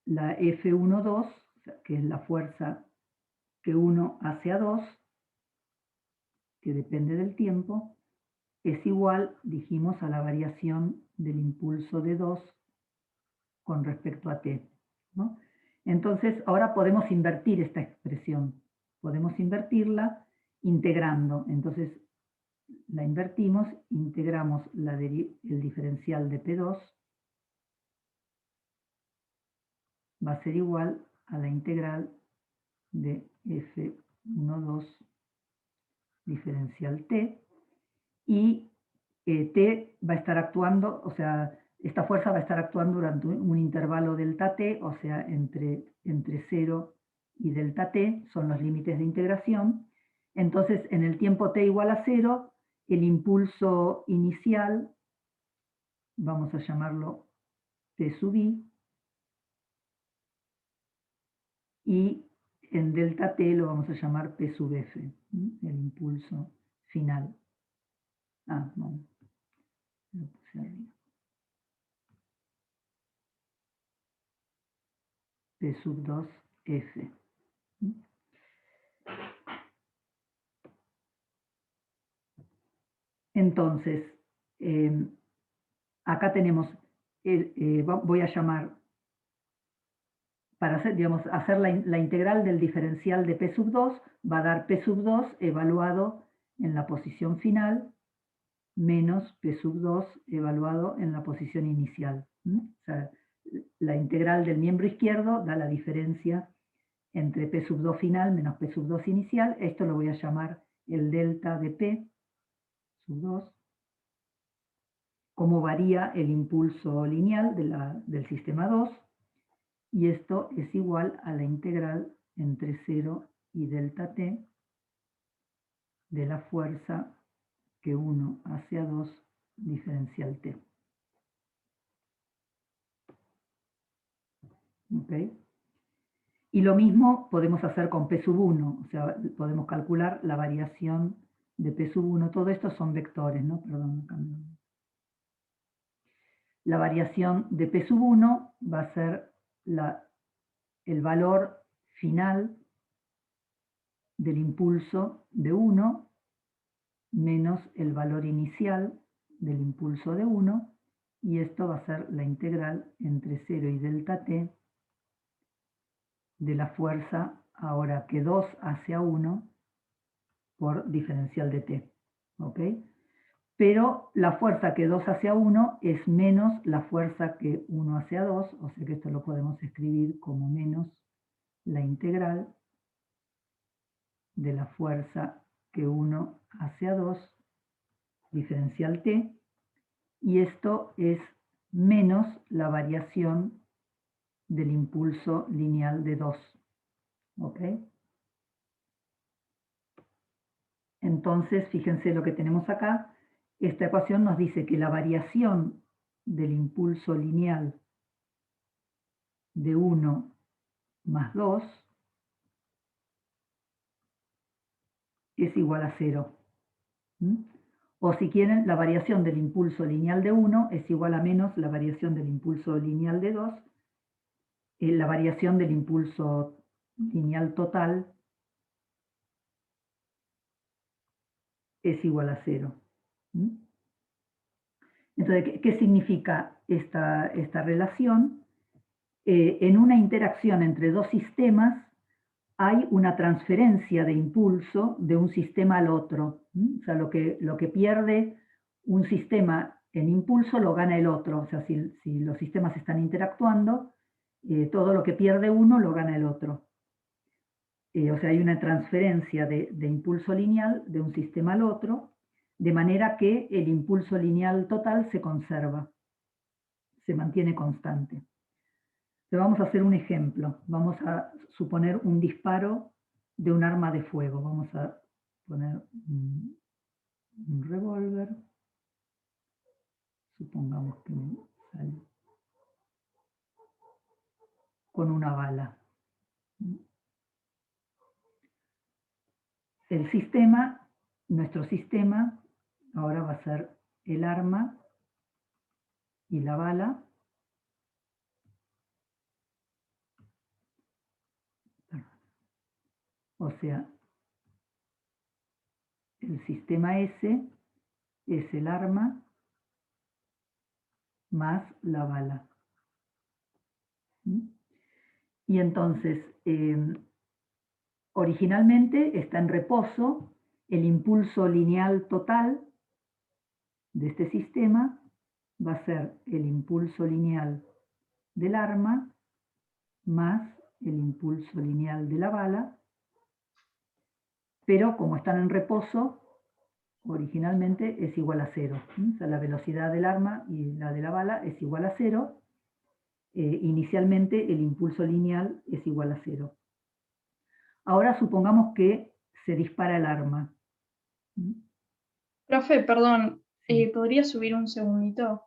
la F12, que es la fuerza que 1 hace a 2, que depende del tiempo, es igual, dijimos, a la variación del impulso de 2 con respecto a t, ¿no? Entonces, ahora podemos invertir esta expresión. Podemos invertirla integrando. Entonces, la invertimos, integramos el diferencial de P2, va a ser igual a la integral de F12 diferencial t, y t va a estar actuando, o sea, esta fuerza va a estar actuando durante un intervalo delta t, o sea, entre 0 y delta t, son los límites de integración. Entonces, en el tiempo t igual a 0, el impulso inicial, vamos a llamarlo P sub i, y en delta t lo vamos a llamar P sub f, el impulso final. Ah, no, lo puse arriba. P sub 2 f. Entonces, acá tenemos, voy a llamar, para hacer, digamos, hacer la integral del diferencial de P sub 2, va a dar P sub 2 evaluado en la posición final, menos P sub 2 evaluado en la posición inicial. O sea, la integral del miembro izquierdo da la diferencia entre P sub 2 final menos P sub 2 inicial. Esto lo voy a llamar el delta de P sub 2. Cómo varía el impulso lineal del sistema 2. Y esto es igual a la integral entre 0 y delta t de la fuerza que 1 hacia 2 diferencial t. ¿Okay? Y lo mismo podemos hacer con P sub 1, o sea, podemos calcular la variación de P sub 1. Todo esto son vectores, ¿no? Perdón, la variación de P sub 1 va a ser el valor final del impulso de 1 menos el valor inicial del impulso de 1, y esto va a ser la integral entre 0 y delta t de la fuerza, ahora que 2 hacia 1, por diferencial de t. ¿Ok? Pero la fuerza que 2 hacia 1 es menos la fuerza que 1 hacia 2, o sea que esto lo podemos escribir como menos la integral de la fuerza que 1 hacia 2 diferencial t, y esto es menos la variación del impulso lineal de 2. ¿Ok? Entonces, fíjense lo que tenemos acá. Esta ecuación nos dice que la variación del impulso lineal de 1 más 2 es igual a 0. O si quieren, la variación del impulso lineal de 1 es igual a menos la variación del impulso lineal de 2. La variación del impulso lineal total es igual a 0. Entonces, ¿qué significa esta relación? En una interacción entre dos sistemas hay una transferencia de impulso de un sistema al otro. O sea, lo que pierde un sistema en impulso lo gana el otro. O sea, si los sistemas están interactuando, todo lo que pierde uno lo gana el otro. O sea, hay una transferencia de impulso lineal de un sistema al otro, de manera que el impulso lineal total se conserva, se mantiene constante. Pero vamos a hacer un ejemplo. Vamos a suponer un disparo de un arma de fuego. Vamos a poner un revólver. Supongamos que me sale con una bala. El sistema, nuestro sistema, ahora va a ser el arma y la bala. O sea, el sistema S es el arma más la bala. Y entonces, originalmente está en reposo el impulso lineal total de este sistema, va a ser el impulso lineal del arma más el impulso lineal de la bala, pero como están en reposo, originalmente es igual a 0. O sea, la velocidad del arma y la de la bala es igual a 0. Inicialmente el impulso lineal es igual a 0. Ahora supongamos que se dispara el arma. Profe, perdón, Sí. ¿podría subir un segundito?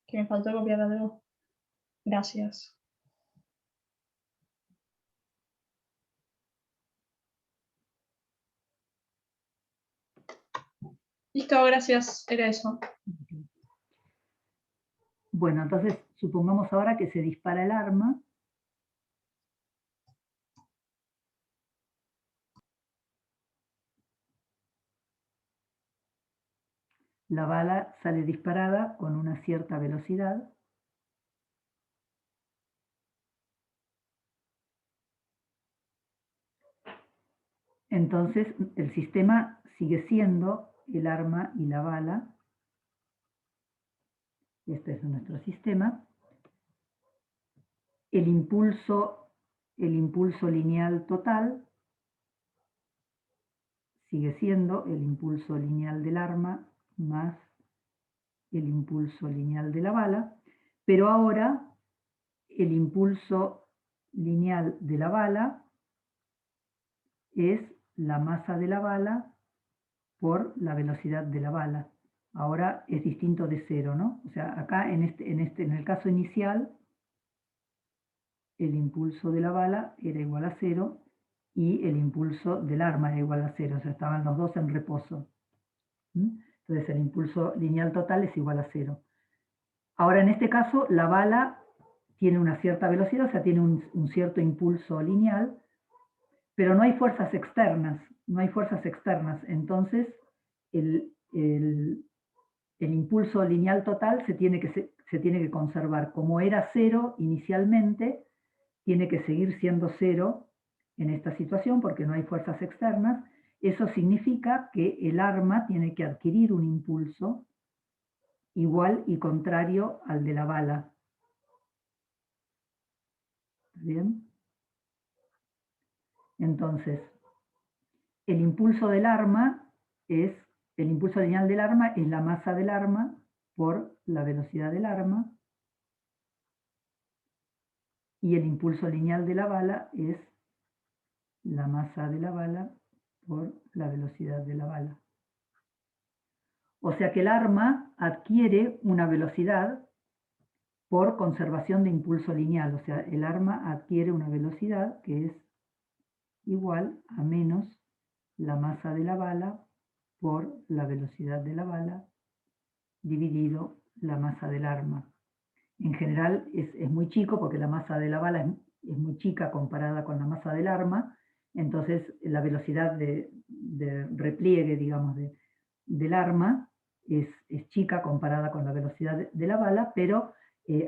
Que me faltó copiar algo. Gracias. Listo, gracias. Era eso. Bueno, entonces supongamos ahora que se dispara el arma. La bala sale disparada con una cierta velocidad. Entonces el sistema sigue siendo el arma y la bala. Este es nuestro sistema. El impulso lineal total sigue siendo el impulso lineal del arma más el impulso lineal de la bala, pero ahora el impulso lineal de la bala es la masa de la bala por la velocidad de la bala. Ahora es distinto de 0, ¿no? O sea, acá en el caso inicial, el impulso de la bala era igual a 0 y el impulso del arma era igual a 0, o sea, estaban los dos en reposo. Entonces el impulso lineal total es igual a 0. Ahora en este caso la bala tiene una cierta velocidad, o sea, tiene un cierto impulso lineal, pero no hay fuerzas externas, entonces el impulso lineal total se tiene que conservar. Como era 0 inicialmente, tiene que seguir siendo 0 en esta situación porque no hay fuerzas externas. Eso significa que el arma tiene que adquirir un impulso igual y contrario al de la bala. ¿Bien? Entonces, el impulso lineal del arma es la masa del arma por la velocidad del arma, y el impulso lineal de la bala es la masa de la bala por la velocidad de la bala. O sea que el arma adquiere una velocidad por conservación de impulso lineal. O sea, el arma adquiere una velocidad que es igual a menos la masa de la bala por la velocidad de la bala dividido la masa del arma. En general es muy chico porque la masa de la bala es muy chica comparada con la masa del arma, entonces la velocidad de repliegue, digamos, del arma es chica comparada con la velocidad de la bala, pero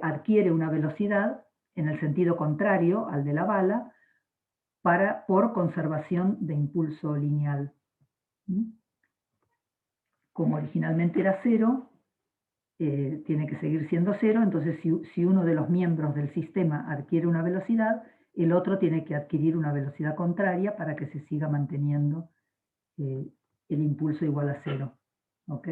adquiere una velocidad en el sentido contrario al de la bala por conservación de impulso lineal. Como originalmente era 0, tiene que seguir siendo 0, entonces si uno de los miembros del sistema adquiere una velocidad, el otro tiene que adquirir una velocidad contraria para que se siga manteniendo el impulso igual a 0. ¿Ok?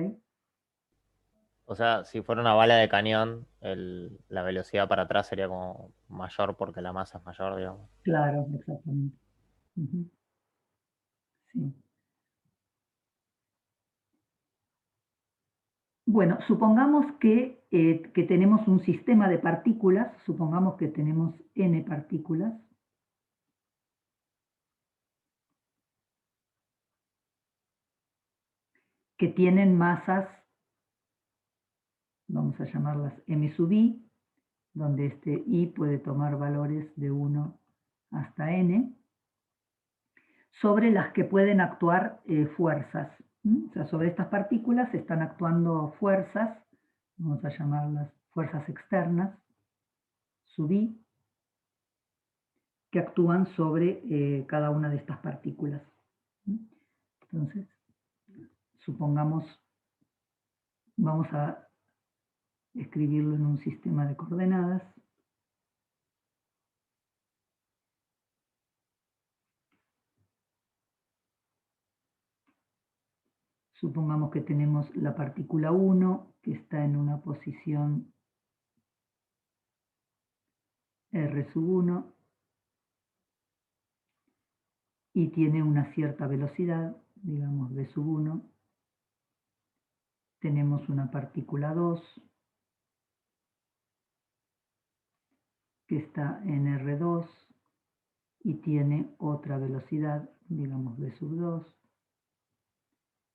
O sea, si fuera una bala de cañón, la velocidad para atrás sería como mayor porque la masa es mayor, digamos. Claro, exactamente. Uh-huh. Sí. Bueno, supongamos que tenemos un sistema de partículas, supongamos que tenemos n partículas. Que tienen masas, vamos a llamarlas m sub i, donde este i puede tomar valores de 1 hasta n, sobre las que pueden actuar fuerzas. O sea, sobre estas partículas están actuando fuerzas, vamos a llamarlas fuerzas externas, sub i, que actúan sobre cada una de estas partículas. Entonces, supongamos, vamos a escribirlo en un sistema de coordenadas. Supongamos que tenemos la partícula 1, que está en una posición R⁻₁, y tiene una cierta velocidad, digamos v⁻₁. Tenemos una partícula 2, que está en R2, y tiene otra velocidad, digamos v⁻².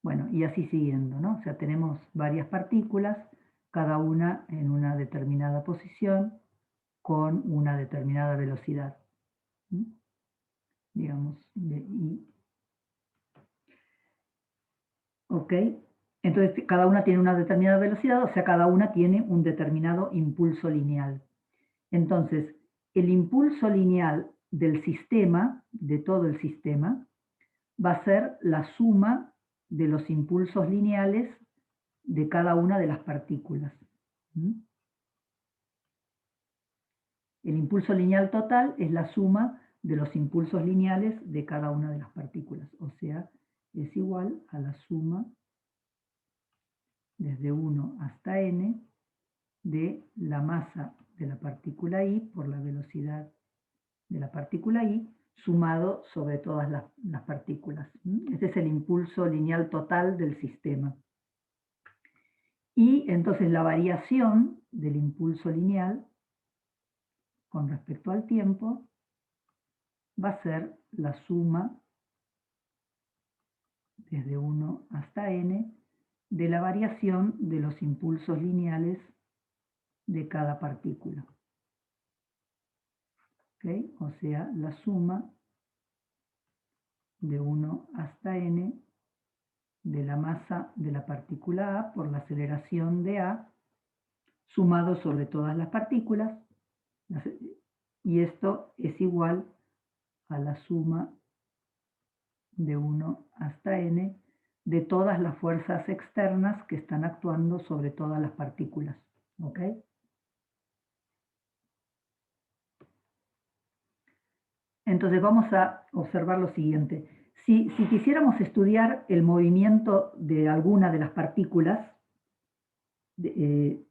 Bueno, y así siguiendo, ¿no? O sea, tenemos varias partículas, cada una en una determinada posición, con una determinada velocidad. Digamos, de I. ¿Ok? Entonces, cada una tiene una determinada velocidad, o sea, cada una tiene un determinado impulso lineal. Entonces, el impulso lineal del sistema, de todo el sistema, va a ser la suma de los impulsos lineales de cada una de las partículas. El impulso lineal total es la suma de los impulsos lineales de cada una de las partículas, o sea, es igual a la suma desde 1 hasta n de la masa de la partícula I por la velocidad de la partícula I, sumado sobre todas las partículas. Este es el impulso lineal total del sistema. Y entonces la variación del impulso lineal con respecto al tiempo va a ser la suma desde 1 hasta n de la variación de los impulsos lineales de cada partícula. ¿Okay? O sea, la suma de 1 hasta n de la masa de la partícula A por la aceleración de A, sumado sobre todas las partículas, y esto es igual a la suma de 1 hasta n de todas las fuerzas externas que están actuando sobre todas las partículas. ¿Ok? Entonces vamos a observar lo siguiente. Si quisiéramos estudiar el movimiento de alguna de las partículas, de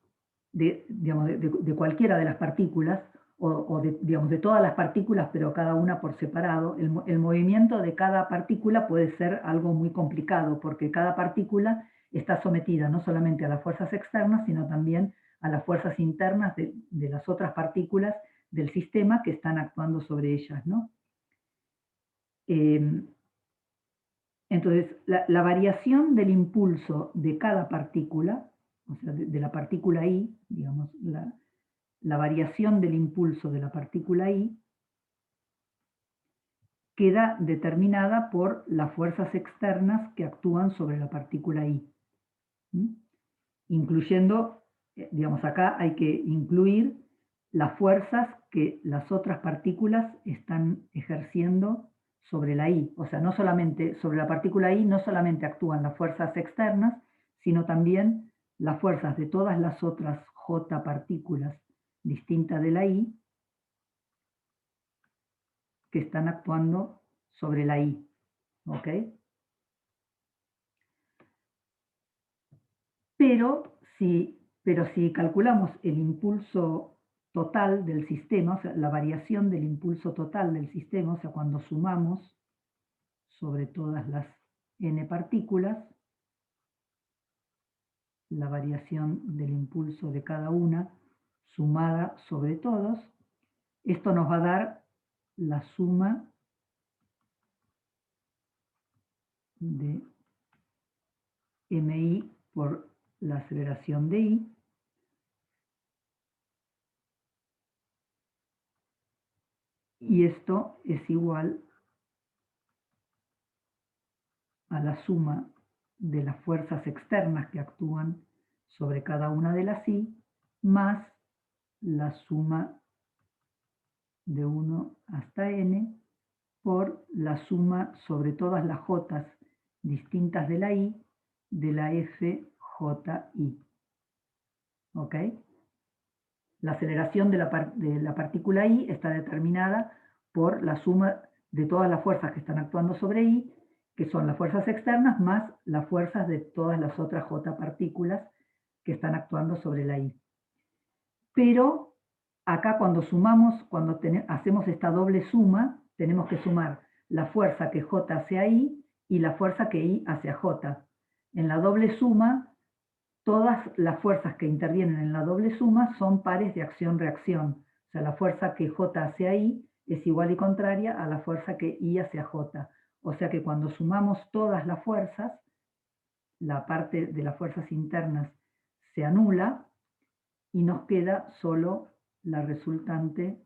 cualquiera de las partículas, o de todas las partículas, pero cada una por separado, el movimiento de cada partícula puede ser algo muy complicado, porque cada partícula está sometida no solamente a las fuerzas externas, sino también a las fuerzas internas de las otras partículas del sistema que están actuando sobre ellas, ¿no? Entonces, la variación del impulso de cada partícula, o sea, de la partícula I, digamos, la variación del impulso de la partícula I queda determinada por las fuerzas externas que actúan sobre la partícula I. Incluyendo, digamos, acá hay que incluir las fuerzas que las otras partículas están ejerciendo sobre la I. O sea, no solamente sobre la partícula I, no solamente actúan las fuerzas externas, sino también las fuerzas de todas las otras J partículas distintas de la I que están actuando sobre la I. ¿Ok? Pero si calculamos el impulso total del sistema, o sea, la variación del impulso total del sistema, o sea, cuando sumamos sobre todas las n partículas, la variación del impulso de cada una sumada sobre todos, esto nos va a dar la suma de mi por la aceleración de I, y esto es igual a la suma de las fuerzas externas que actúan sobre cada una de las I, más la suma de 1 hasta n por la suma sobre todas las J distintas de la I de la FJI. ¿Ok? La aceleración de la partícula I está determinada por la suma de todas las fuerzas que están actuando sobre I, que son las fuerzas externas, más las fuerzas de todas las otras J partículas que están actuando sobre la I. Pero acá cuando sumamos, cuando hacemos esta doble suma, tenemos que sumar la fuerza que J hace a I y la fuerza que I hace a J. En la doble suma, todas las fuerzas que intervienen en la doble suma son pares de acción-reacción. O sea, la fuerza que J hace a I es igual y contraria a la fuerza que I hace a J. O sea que cuando sumamos todas las fuerzas, la parte de las fuerzas internas se anula y nos queda solo la resultante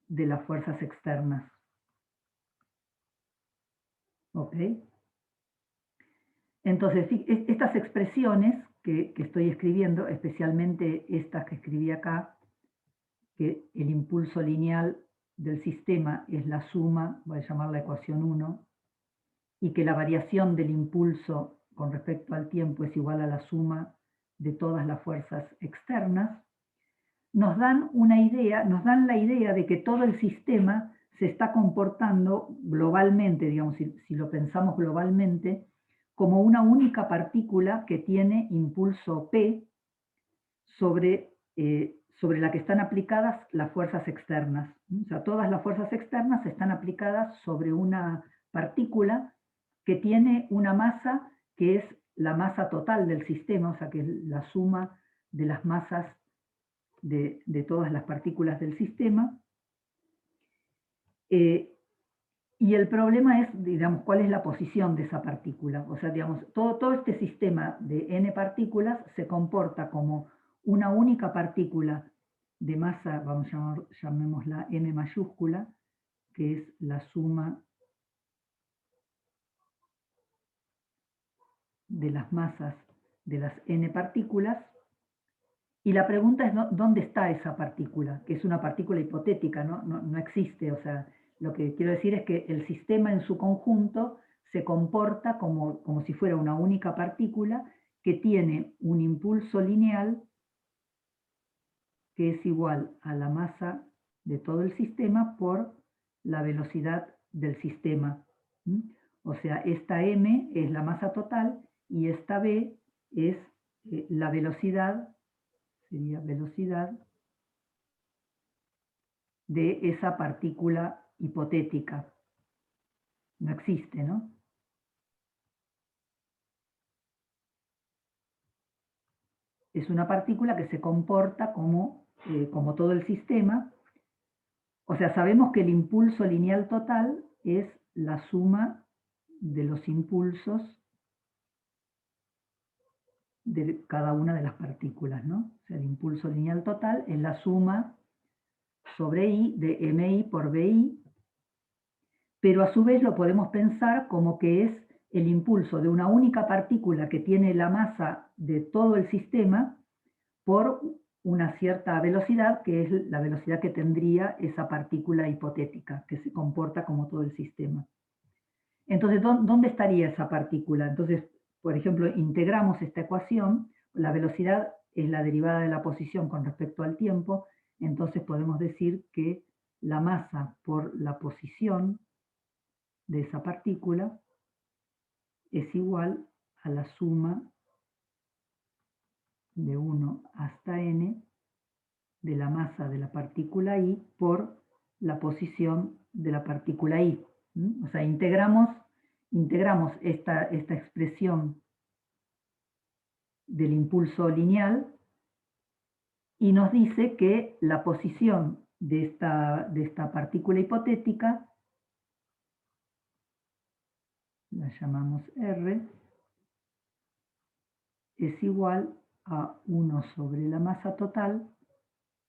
de las fuerzas externas. ¿Ok? Entonces, estas expresiones que estoy escribiendo, especialmente estas que escribí acá, que el impulso lineal del sistema es la suma, voy a llamarla ecuación 1, y que la variación del impulso con respecto al tiempo es igual a la suma de todas las fuerzas externas, nos dan una idea, nos dan la idea de que todo el sistema se está comportando globalmente, digamos, si lo pensamos globalmente, como una única partícula que tiene impulso P sobre la que están aplicadas las fuerzas externas. O sea, todas las fuerzas externas están aplicadas sobre una partícula que tiene una masa que es la masa total del sistema, o sea, que es la suma de las masas de todas las partículas del sistema. Y el problema es, digamos, cuál es la posición de esa partícula. O sea, digamos, todo este sistema de n partículas se comporta como una única partícula de masa, llamémosla m mayúscula, que es la suma de las masas de las n partículas. Y la pregunta es, ¿dónde está esa partícula? Que es una partícula hipotética, no existe. O sea, lo que quiero decir es que el sistema en su conjunto se comporta como si fuera una única partícula que tiene un impulso lineal que es igual a la masa de todo el sistema por la velocidad del sistema. O sea, esta m es la masa total y esta b es la velocidad, sería velocidad de esa partícula hipotética. No existe, ¿no? Es una partícula que se comporta como todo el sistema. O sea, sabemos que el impulso lineal total es la suma de los impulsos de cada una de las partículas, ¿no? O sea, el impulso lineal total es la suma sobre I de MI por BI, pero a su vez lo podemos pensar como que es el impulso de una única partícula que tiene la masa de todo el sistema por una cierta velocidad, que es la velocidad que tendría esa partícula hipotética, que se comporta como todo el sistema. Entonces, ¿dónde estaría esa partícula? Entonces, por ejemplo, integramos esta ecuación, la velocidad es la derivada de la posición con respecto al tiempo, entonces podemos decir que la masa por la posición de esa partícula es igual a la suma de 1 hasta n de la masa de la partícula I por la posición de la partícula I. O sea, integramos esta expresión del impulso lineal y nos dice que la posición de esta partícula hipotética, la llamamos R, es igual a 1 sobre la masa total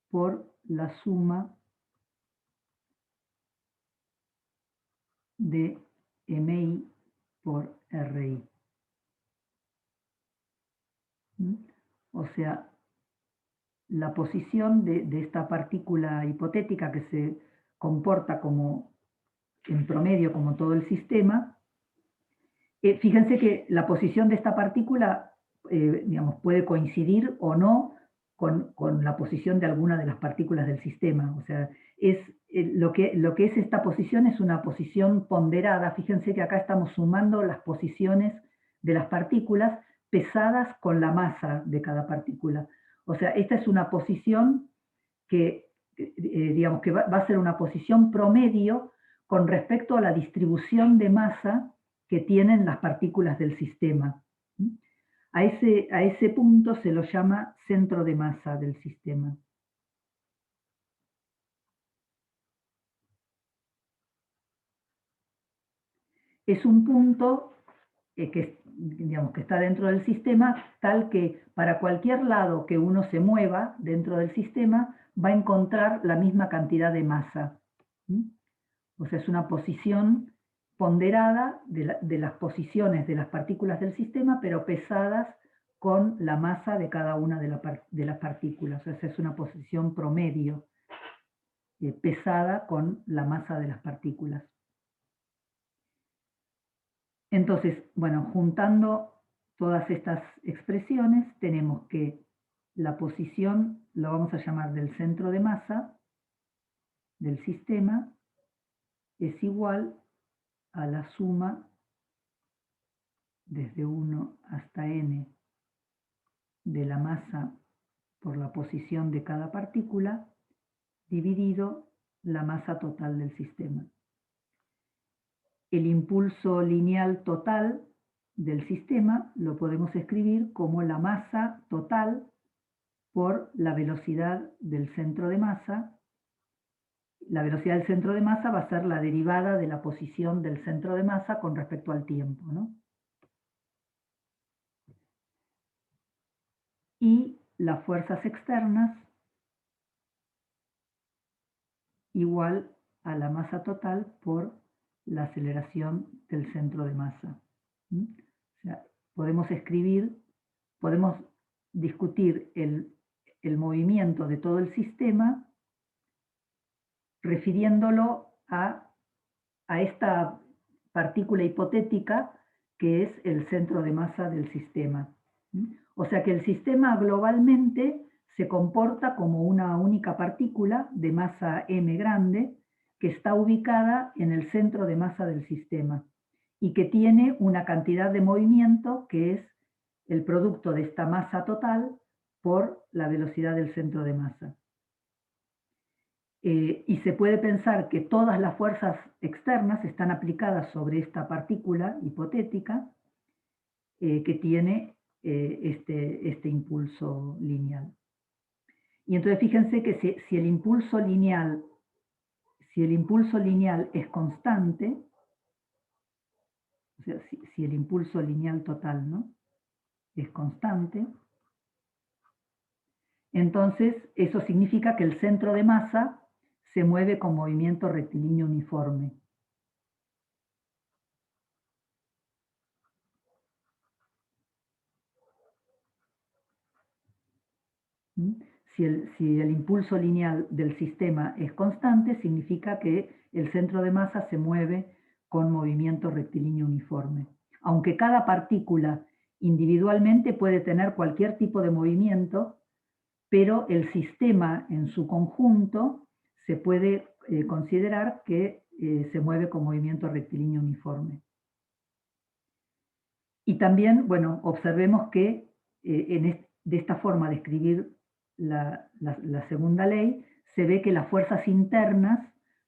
por la suma de MI por RI. O sea, la posición de esta partícula hipotética que se comporta como, en promedio, como todo el sistema, fíjense que la posición de esta partícula digamos, puede coincidir o no con la posición de alguna de las partículas del sistema. O sea, lo que es esta posición es una posición ponderada. Fíjense que acá estamos sumando las posiciones de las partículas pesadas con la masa de cada partícula. O sea, esta es una posición que, digamos, que va a ser una posición promedio con respecto a la distribución de masa que tienen las partículas del sistema. A ese punto se lo llama centro de masa del sistema. Es un punto digamos, que está dentro del sistema, tal que para cualquier lado que uno se mueva dentro del sistema, va a encontrar la misma cantidad de masa. O sea, es una posición ponderada de las posiciones de las partículas del sistema, pero pesadas con la masa de cada una de las partículas. O sea, esa es una posición promedio, pesada con la masa de las partículas. Entonces, bueno, juntando todas estas expresiones, tenemos que la posición, lo vamos a llamar del centro de masa del sistema, es igual a la suma desde 1 hasta n de la masa por la posición de cada partícula, dividido la masa total del sistema. El impulso lineal total del sistema lo podemos escribir como la masa total por la velocidad del centro de masa. La velocidad del centro de masa va a ser la derivada de la posición del centro de masa con respecto al tiempo, ¿no? Y las fuerzas externas igual a la masa total por la aceleración del centro de masa. O sea, podemos discutir el movimiento de todo el sistema refiriéndolo a esta partícula hipotética que es el centro de masa del sistema. O sea que el sistema globalmente se comporta como una única partícula de masa m grande que está ubicada en el centro de masa del sistema y que tiene una cantidad de movimiento que es el producto de esta masa total por la velocidad del centro de masa. Y se puede pensar que todas las fuerzas externas están aplicadas sobre esta partícula hipotética que tiene este impulso lineal. Y entonces fíjense que si el impulso lineal es constante, o sea, si el impulso lineal total, ¿no?, es constante, entonces eso significa que el centro de masa se mueve con movimiento rectilíneo uniforme. Si el impulso lineal del sistema es constante, significa que el centro de masa se mueve con movimiento rectilíneo uniforme. Aunque cada partícula individualmente puede tener cualquier tipo de movimiento, pero el sistema en su conjunto se puede considerar que se mueve con movimiento rectilíneo uniforme. Y también, bueno, observemos que de esta forma de escribir la segunda ley, se ve que las fuerzas internas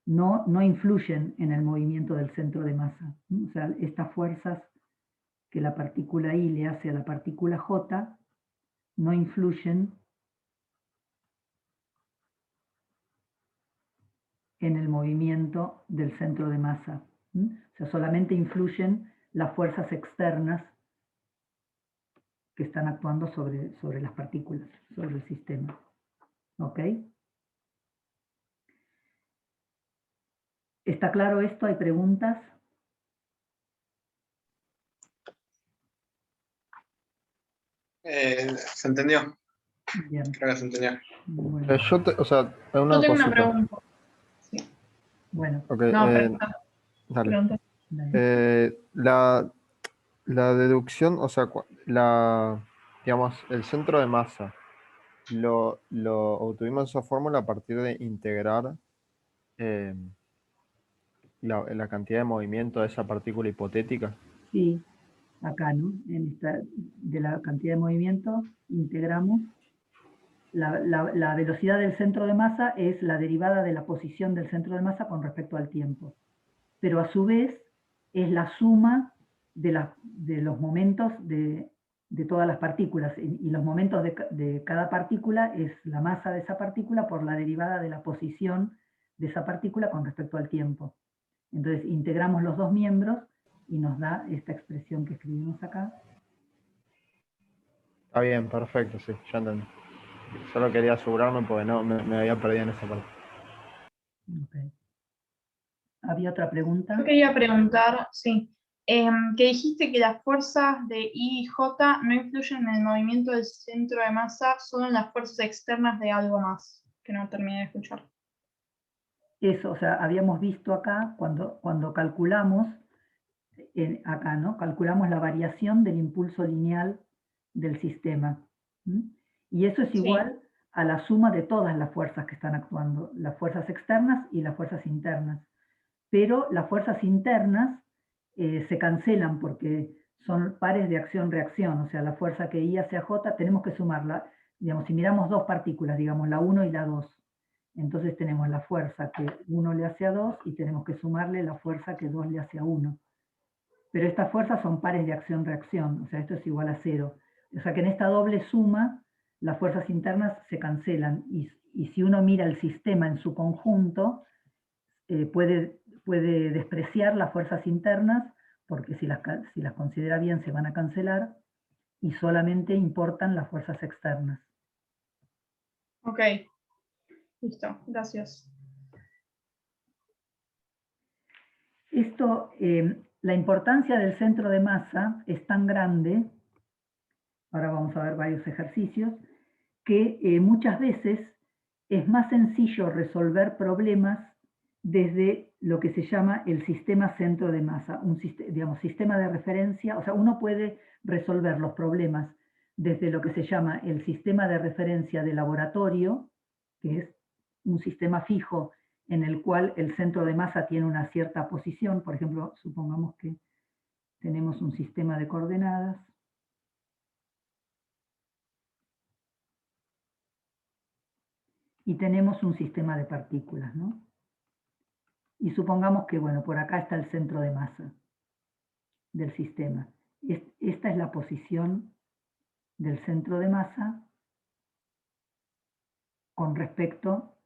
no influyen en el movimiento del centro de masa. O sea, estas fuerzas que la partícula I le hace a la partícula J no influyen en el movimiento del centro de masa. O sea, solamente influyen las fuerzas externas que están actuando sobre las partículas, sobre el sistema. ¿Ok? ¿Está claro esto? ¿Hay preguntas? ¿Se entendió? Bien. Creo que se entendió. Bueno. O sea, una Yo tengo una cosita. pregunta. Bueno. Ok, No, pregunta. dale. Pregunta. La deducción, o sea, digamos, el centro de masa, lo obtuvimos esa fórmula a partir de integrar la cantidad de movimiento de esa partícula hipotética. Sí, acá, ¿no? De la cantidad de movimiento integramos. La velocidad del centro de masa es la derivada de la posición del centro de masa con respecto al tiempo. Pero a su vez es la suma de los momentos de todas las partículas. Y los momentos de cada partícula es la masa de esa partícula por la derivada de la posición de esa partícula con respecto al tiempo. Entonces integramos los dos miembros y nos da esta expresión que escribimos acá. Está bien, perfecto, sí, ya entendí. Solo quería asegurarme porque no me había perdido en esa parte. Okay. ¿Había otra pregunta? Yo quería preguntar, sí, que dijiste que las fuerzas de I y J no influyen en el movimiento del centro de masa, solo en las fuerzas externas de algo más, que no terminé de escuchar. Eso, o sea, habíamos visto acá, cuando calculamos, acá, ¿no? Calculamos la variación del impulso lineal del sistema. Y eso es igual a la suma de todas las fuerzas que están actuando, las fuerzas externas y las fuerzas internas. Pero las fuerzas internas se cancelan porque son pares de acción-reacción, o sea, la fuerza que I hacia J tenemos que sumarla, digamos, si miramos dos partículas, digamos, la 1 y la 2, entonces tenemos la fuerza que 1 le hace a 2 y tenemos que sumarle la fuerza que 2 le hace a 1. Pero estas fuerzas son pares de acción-reacción, o sea, esto es igual a 0. O sea que en esta doble suma, las fuerzas internas se cancelan, y si uno mira el sistema en su conjunto, puede despreciar las fuerzas internas, porque si las considera bien se van a cancelar, y solamente importan las fuerzas externas. Ok, listo, gracias. Esto, la importancia del centro de masa es tan grande, ahora vamos a ver varios ejercicios, que muchas veces es más sencillo resolver problemas desde lo que se llama el sistema centro de masa, un sistema de referencia. O sea, uno puede resolver los problemas desde lo que se llama el sistema de referencia de laboratorio, que es un sistema fijo en el cual el centro de masa tiene una cierta posición. Por ejemplo, supongamos que tenemos un sistema de coordenadas. Y tenemos un sistema de partículas, ¿no? Y supongamos que, bueno, por acá está el centro de masa del sistema. Esta es la posición del centro de masa con respecto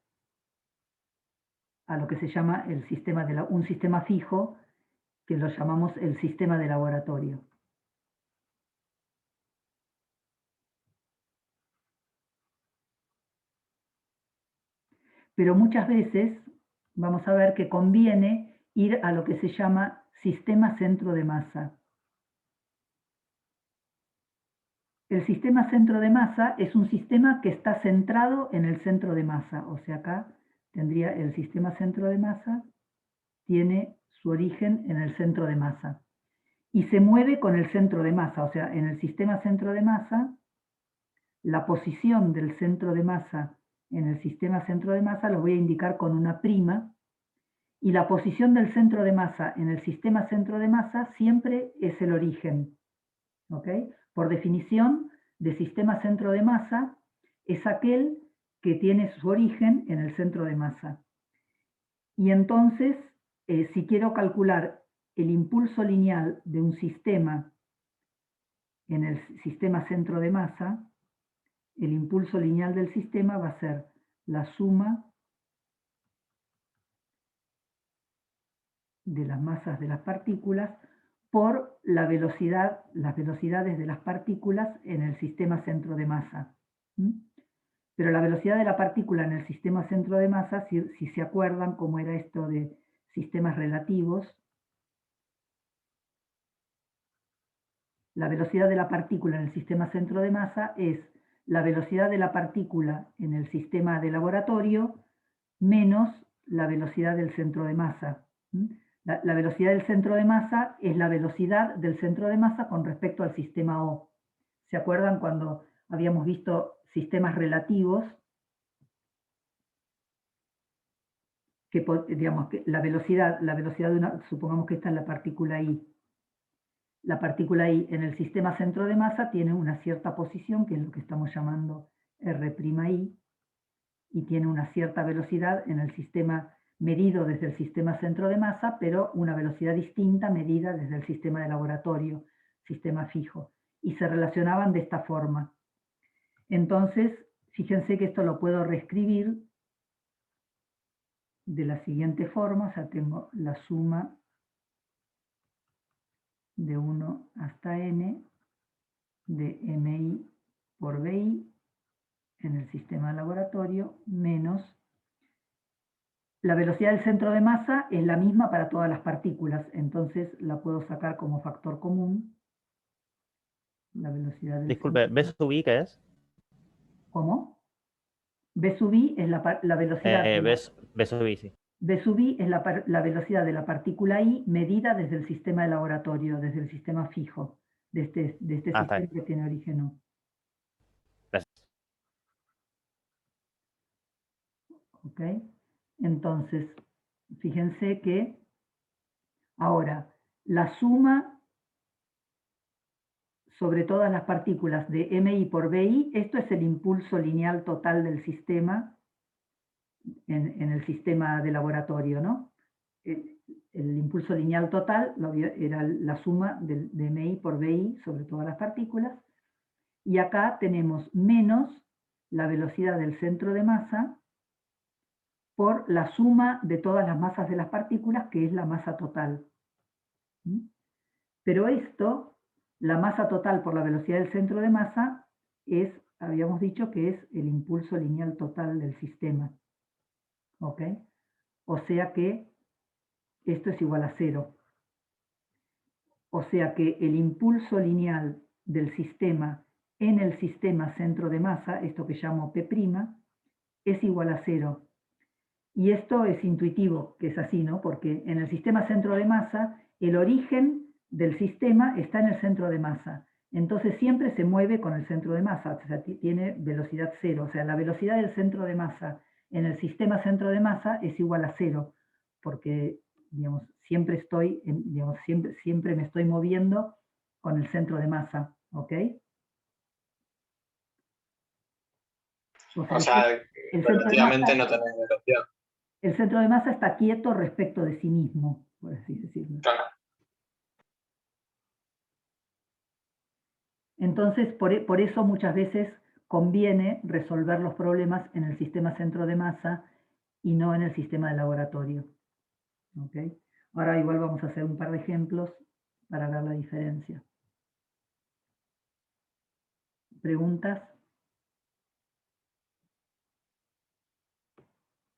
a lo que se llama el sistema un sistema fijo, que lo llamamos el sistema de laboratorio. Pero muchas veces vamos a ver que conviene ir a lo que se llama sistema centro de masa. El sistema centro de masa es un sistema que está centrado en el centro de masa. O sea, acá tendría el sistema centro de masa, tiene su origen en el centro de masa. Y se mueve con el centro de masa. O sea, en el sistema centro de masa, la posición del centro de masa en el sistema centro de masa lo voy a indicar con una prima. Y la posición del centro de masa en el sistema centro de masa siempre es el origen. ¿Ok? Por definición, de sistema centro de masa es aquel que tiene su origen en el centro de masa. Y entonces, si quiero calcular el impulso lineal de un sistema en el sistema centro de masa, el impulso lineal del sistema va a ser la suma de las masas de las partículas por las velocidades de las partículas en el sistema centro de masa. Pero la velocidad de la partícula en el sistema centro de masa, si se acuerdan cómo era esto de sistemas relativos, la velocidad de la partícula en el sistema centro de masa es la velocidad de la partícula en el sistema de laboratorio menos la velocidad del centro de masa. La velocidad del centro de masa es la velocidad del centro de masa con respecto al sistema O. ¿Se acuerdan cuando habíamos visto sistemas relativos? digamos, que la velocidad de una, supongamos que esta es la partícula I. La partícula I en el sistema centro de masa tiene una cierta posición, que es lo que estamos llamando R'I, y tiene una cierta velocidad en el sistema medido desde el sistema centro de masa, pero una velocidad distinta medida desde el sistema de laboratorio, sistema fijo, y se relacionaban de esta forma. Entonces, fíjense que esto lo puedo reescribir de la siguiente forma, o sea, tengo la suma de 1 hasta n de mi por bi en el sistema de laboratorio menos la velocidad del centro de masa es la misma para todas las partículas, entonces la puedo sacar como factor común. La velocidad del Disculpe, centro. ¿B sub I qué es? ¿Cómo? B sub I es la velocidad. B sub I, sí. B sub I es la velocidad de la partícula I medida desde el sistema de laboratorio, desde el sistema fijo, de este Ah, sistema está bien. que tiene origen O. Gracias. ¿Ok? Entonces, fíjense que ahora la suma sobre todas las partículas de MI por BI, esto es el impulso lineal total del sistema en el sistema de laboratorio, ¿no? El impulso lineal total era la suma de MI por BI sobre todas las partículas, y acá tenemos menos la velocidad del centro de masa por la suma de todas las masas de las partículas, que es la masa total. ¿Mm? Pero esto, la masa total por la velocidad del centro de masa, habíamos dicho que es el impulso lineal total del sistema. ¿Ok? O sea que esto es igual a 0. O sea que el impulso lineal del sistema en el sistema centro de masa, esto que llamo P', es igual a 0. Y esto es intuitivo, que es así, ¿no? Porque en el sistema centro de masa, el origen del sistema está en el centro de masa. Entonces siempre se mueve con el centro de masa, o sea, tiene velocidad 0. O sea, la velocidad del centro de masa en el sistema centro de masa es igual a 0, porque, digamos, siempre me estoy moviendo con el centro de masa, ¿ok? O sea, el centro de relativamente masa, no tenés velocidad. el centro de masa está quieto respecto de sí mismo, por así decirlo. Claro. Entonces, por eso muchas veces conviene resolver los problemas en el sistema centro de masa y no en el sistema de laboratorio. ¿Ok? Ahora igual vamos a hacer un par de ejemplos para ver la diferencia. ¿Preguntas?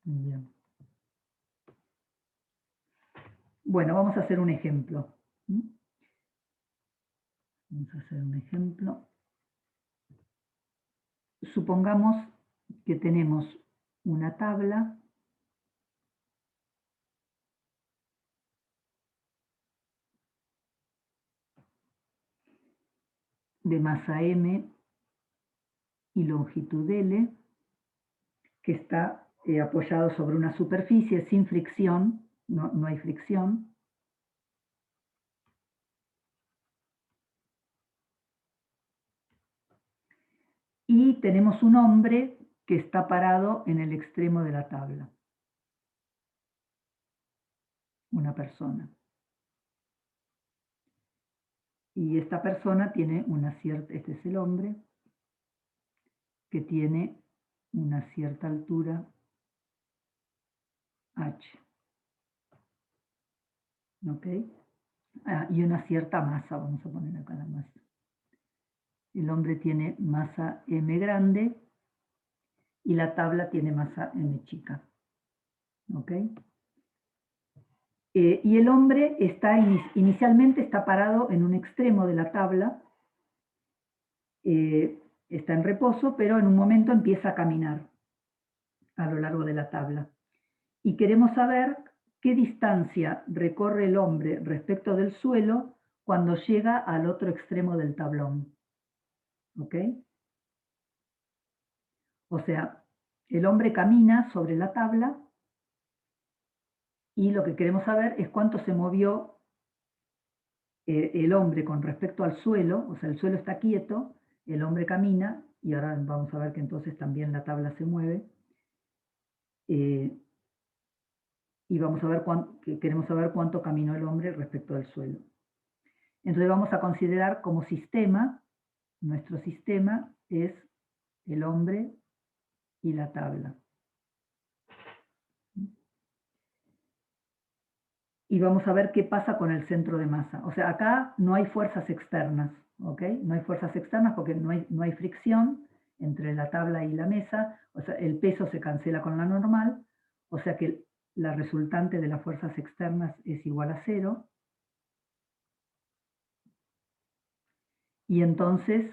Bien. Bueno, vamos a hacer un ejemplo. Vamos a hacer un ejemplo. Supongamos que tenemos una tabla de masa M y longitud L, que está apoyado sobre una superficie sin fricción, no hay fricción. Y tenemos un hombre que está parado en el extremo de la tabla. Una persona. Y esta persona tiene una cierta, este es el hombre, que tiene una cierta altura h. ¿Ok? Y una cierta masa, vamos a poner acá la masa. El hombre tiene masa m grande y la tabla tiene masa m chica. ¿Ok? Y el hombre inicialmente está parado en un extremo de la tabla, está en reposo, pero en un momento empieza a caminar a lo largo de la tabla. Y queremos saber qué distancia recorre el hombre respecto del suelo cuando llega al otro extremo del tablón. ¿Ok? O sea, el hombre camina sobre la tabla Y lo que queremos saber es cuánto se movió el hombre con respecto al suelo, o sea, el suelo está quieto, el hombre camina, y ahora vamos a ver que entonces también la tabla se mueve. Y vamos a ver queremos saber cuánto caminó el hombre respecto al suelo. Entonces vamos a considerar como sistema, nuestro sistema es el hombre y la tabla. Y vamos a ver qué pasa con el centro de masa. O sea, acá no hay fuerzas externas, ¿ok? No hay fuerzas externas porque no hay fricción entre la tabla y la mesa, o sea, el peso se cancela con la normal, o sea que la resultante de las fuerzas externas es igual a 0. Y entonces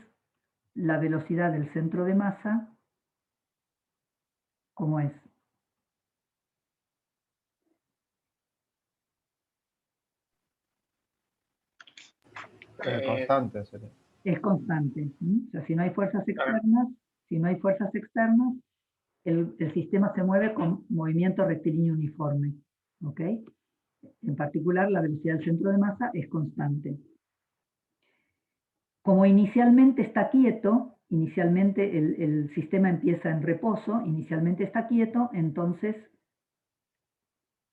la velocidad del centro de masa, ¿cómo es? Constante sería. Es constante. O sea, si no hay fuerzas externas, el sistema se mueve con movimiento rectilíneo uniforme. ¿Ok? En particular, la velocidad del centro de masa es constante. Como inicialmente está quieto, inicialmente el sistema empieza en reposo, inicialmente está quieto, entonces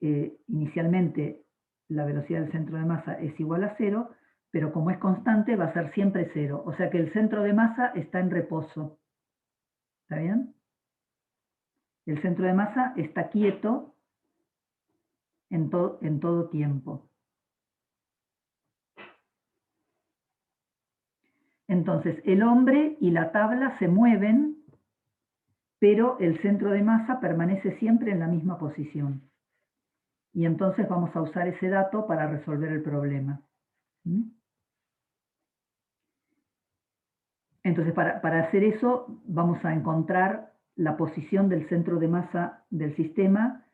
inicialmente la velocidad del centro de masa es igual a 0, pero como es constante va a ser siempre 0. O sea que el centro de masa está en reposo. ¿Está bien? El centro de masa está quieto en todo tiempo. Entonces, el hombre y la tabla se mueven, pero el centro de masa permanece siempre en la misma posición. Y entonces vamos a usar ese dato para resolver el problema. Entonces, para hacer eso, vamos a encontrar la posición del centro de masa del sistema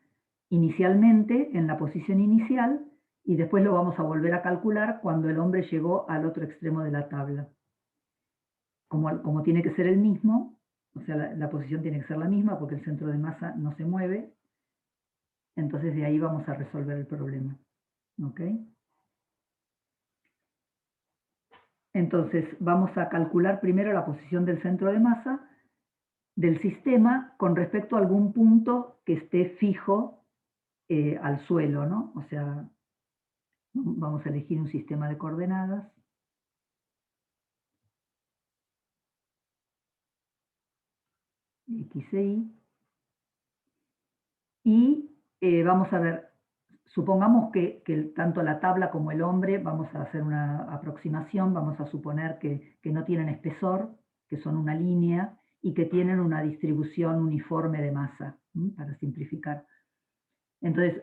inicialmente, en la posición inicial, y después lo vamos a volver a calcular cuando el hombre llegó al otro extremo de la tabla. Como tiene que ser el mismo, o sea, la posición tiene que ser la misma porque el centro de masa no se mueve, entonces de ahí vamos a resolver el problema. ¿Ok? Entonces, vamos a calcular primero la posición del centro de masa del sistema con respecto a algún punto que esté fijo al suelo, ¿no? O sea, vamos a elegir un sistema de coordenadas. X e Y. Y vamos a ver, supongamos que tanto la tabla como el hombre, vamos a hacer una aproximación, vamos a suponer que no tienen espesor, que son una línea, y que tienen una distribución uniforme de masa, para simplificar. Entonces,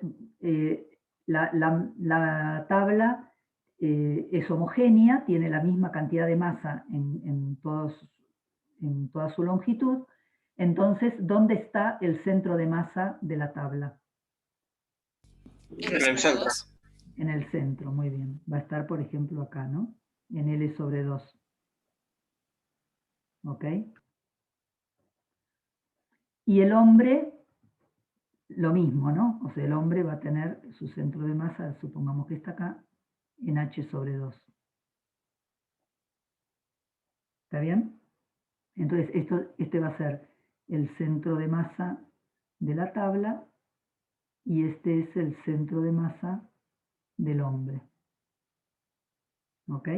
la tabla es homogénea, tiene la misma cantidad de masa en toda su longitud. Entonces, ¿dónde está el centro de masa de la tabla? En el centro. En el centro, muy bien. Va a estar, por ejemplo, acá, ¿no? En L sobre 2. ¿Ok? Y el hombre, lo mismo, ¿no? O sea, el hombre va a tener su centro de masa, supongamos que está acá, en H sobre 2. ¿Está bien? Entonces, este va a ser el centro de masa de la tabla y este es el centro de masa del hombre. ¿Ok?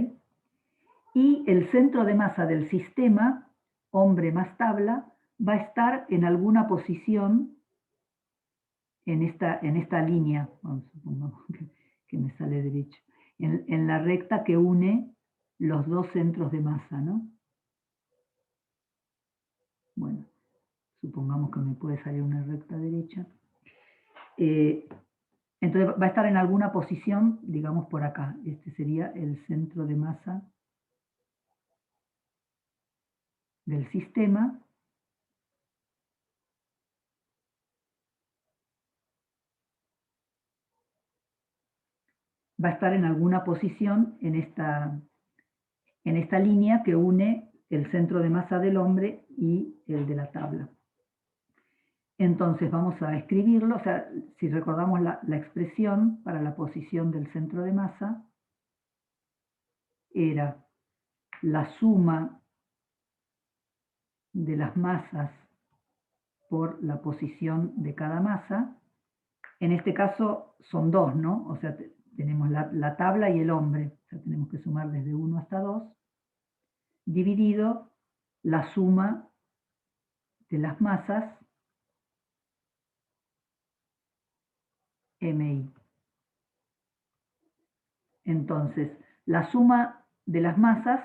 Y el centro de masa del sistema, hombre más tabla, va a estar en alguna posición en esta línea, supongamos que me sale derecho, en la recta que une los dos centros de masa, ¿no? Bueno, supongamos que me puede salir una recta derecha. Entonces va a estar en alguna posición, digamos por acá. Este sería el centro de masa del sistema. Va a estar en alguna posición en esta línea que une el centro de masa del hombre y el de la tabla. Entonces vamos a escribirlo, o sea, si recordamos la expresión para la posición del centro de masa, era la suma de las masas por la posición de cada masa. En este caso son dos, ¿no? O sea, tenemos la tabla y el hombre, o sea, tenemos que sumar desde 1 hasta 2, dividido la suma de las masas MI. Entonces, la suma de las masas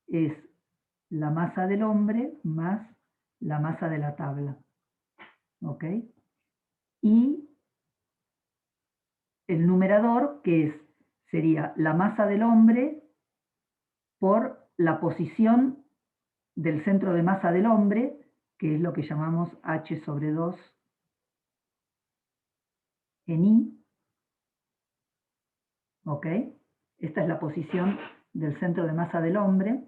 es la masa del hombre más la masa de la tabla. ¿Ok? Y el numerador, sería la masa del hombre por la posición del centro de masa del hombre, que es lo que llamamos H sobre 2 en I. ¿Ok? Esta es la posición del centro de masa del hombre,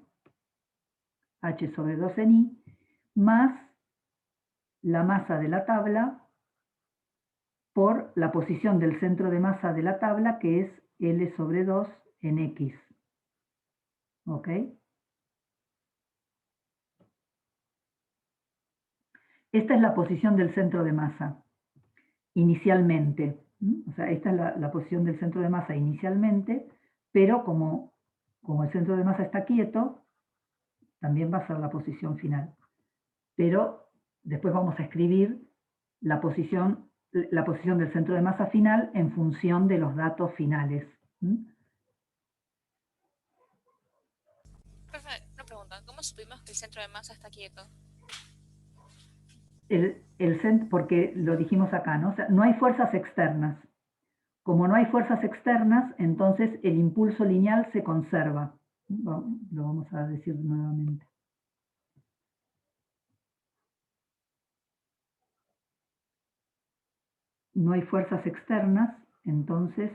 H sobre 2 en I, más la masa de la tabla por la posición del centro de masa de la tabla, que es L sobre 2 en X. ¿Ok? Esta es la posición del centro de masa inicialmente. O sea, esta es la posición del centro de masa inicialmente, pero como el centro de masa está quieto, también va a ser la posición final. Pero después vamos a escribir la posición del centro de masa final en función de los datos finales. Profe, una pregunta. ¿Cómo supimos que el centro de masa está quieto? Porque lo dijimos acá, ¿no? O sea, no hay fuerzas externas. Como no hay fuerzas externas, entonces el impulso lineal se conserva. Lo vamos a decir nuevamente. No hay fuerzas externas, entonces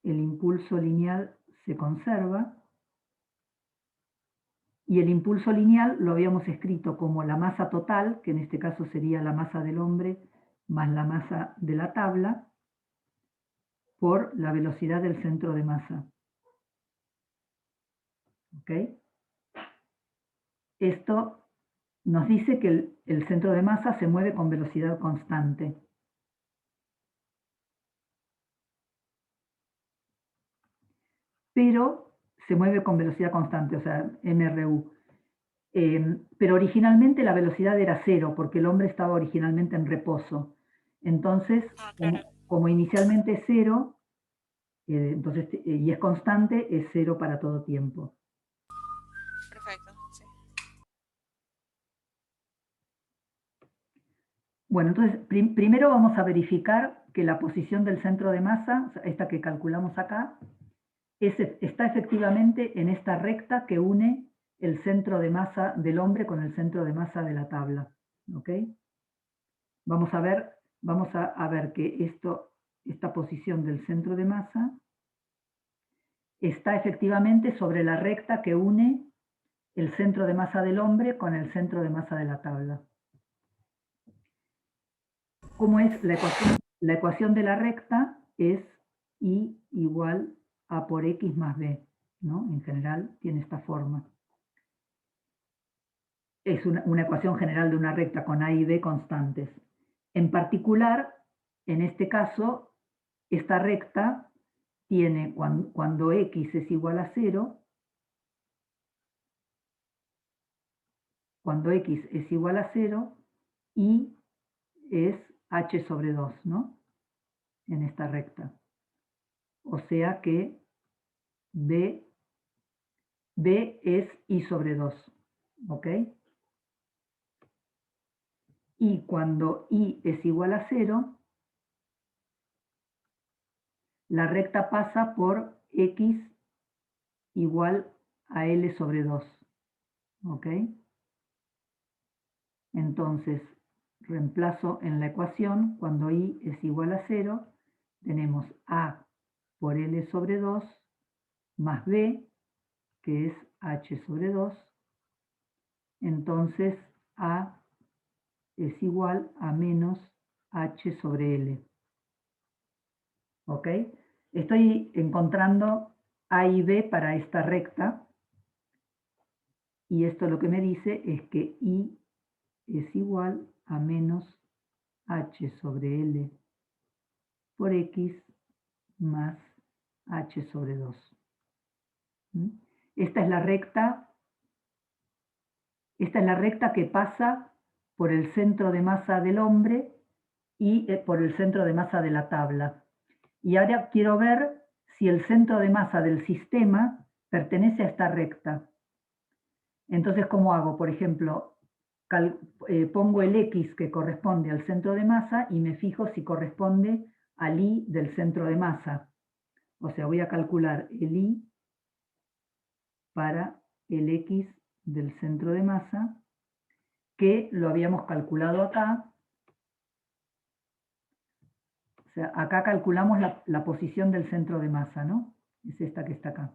el impulso lineal se conserva. Y el impulso lineal lo habíamos escrito como la masa total, que en este caso sería la masa del hombre más la masa de la tabla, por la velocidad del centro de masa. ¿Ok? Esto nos dice que el centro de masa se mueve con velocidad constante. Pero se mueve con velocidad constante, o sea, MRU. Pero originalmente la velocidad era 0, porque el hombre estaba originalmente en reposo. Entonces, Claro. como inicialmente es 0, entonces, y es constante, es 0 para todo tiempo. Perfecto, sí. Bueno, entonces, primero vamos a verificar que la posición del centro de masa, esta que calculamos acá, está efectivamente en esta recta que une el centro de masa del hombre con el centro de masa de la tabla. ¿Ok? Vamos a ver que esta posición del centro de masa está efectivamente sobre la recta que une el centro de masa del hombre con el centro de masa de la tabla. ¿Cómo es la ecuación? La ecuación de la recta es I igual a por X más B, ¿no? En general tiene esta forma. Es una ecuación general de una recta con A y B constantes. En particular, en este caso, esta recta tiene, cuando X es igual a 0, cuando X es igual a 0, Y es H sobre 2, ¿no? En esta recta. O sea que B es I sobre 2, ¿ok? Y cuando I es igual a 0, la recta pasa por X igual a L sobre 2, ¿ok? Entonces, reemplazo en la ecuación, cuando I es igual a 0, tenemos A por L sobre 2 más B, que es H sobre 2. Entonces, A es igual a menos h sobre L. ¿Ok? Estoy encontrando A y B para esta recta, y esto lo que me dice es que I es igual a menos h sobre L por X más h sobre 2. ¿Mm? Esta es la recta que pasa por el centro de masa del hombre y por el centro de masa de la tabla. Y ahora quiero ver si el centro de masa del sistema pertenece a esta recta. Entonces, ¿cómo hago? Por ejemplo, pongo el X que corresponde al centro de masa y me fijo si corresponde al Y del centro de masa. O sea, voy a calcular el Y para el X del centro de masa, que lo habíamos calculado acá. O sea, acá calculamos la posición del centro de masa, ¿no? Es esta que está acá.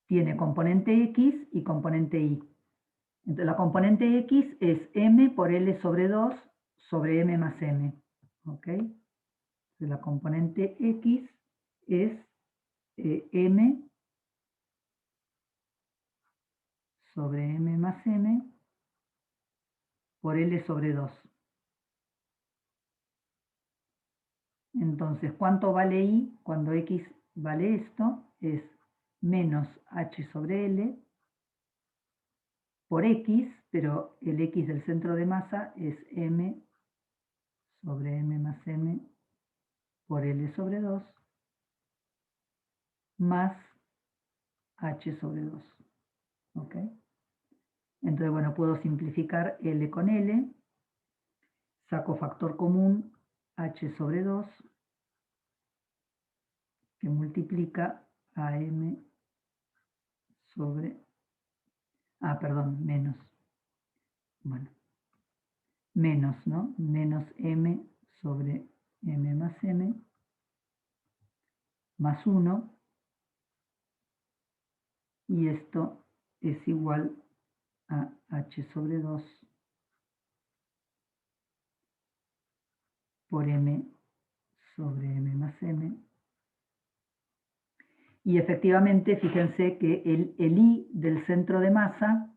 Tiene componente X y componente Y. Entonces, la componente X es M por L sobre 2 sobre M más M. ¿Ok? Entonces, la componente X es M sobre M más M por L sobre 2. Entonces, ¿cuánto vale I cuando X vale esto? Es menos H sobre L por X, pero el X del centro de masa es M sobre M más M por L sobre 2 más H sobre 2. ¿Ok? Entonces, bueno, puedo simplificar L con L, saco factor común H sobre 2, que multiplica a M sobre... perdón, menos. Bueno, menos, ¿no? Menos M sobre M más M, más 1, y esto es igual a H sobre 2 por M sobre M más M. Y efectivamente, fíjense que el I del centro de masa,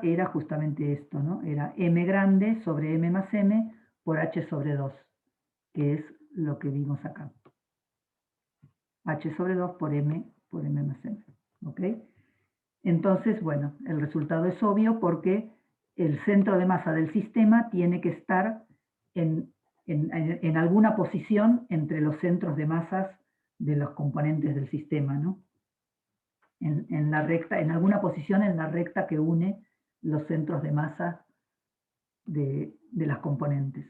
era justamente esto, ¿no? Era M grande sobre M más M por H sobre 2, que es lo que vimos acá. H sobre 2 por M más M. ¿Ok? Entonces, bueno, el resultado es obvio porque el centro de masa del sistema tiene que estar en alguna posición entre los centros de masas de los componentes del sistema, ¿no? En la recta, en alguna posición en la recta que une los centros de masa de las componentes.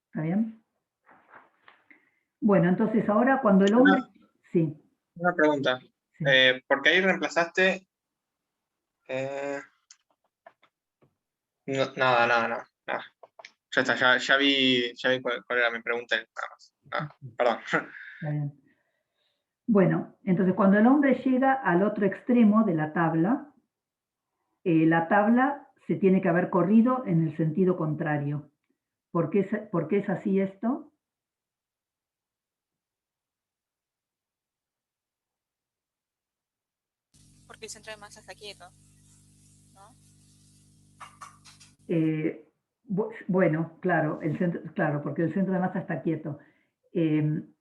¿Está bien? Bueno, entonces ahora cuando el hombre... Sí. Una pregunta. Sí. Porque ahí reemplazaste... nada. Ya está, ya vi cuál era mi pregunta. Nada más. Perdón. Está bien. Bueno, entonces cuando el hombre llega al otro extremo de la tabla se tiene que haber corrido en el sentido contrario. ¿Por qué es así esto? Porque el centro de masa está quieto, ¿no? Bueno, claro, porque el centro de masa está quieto.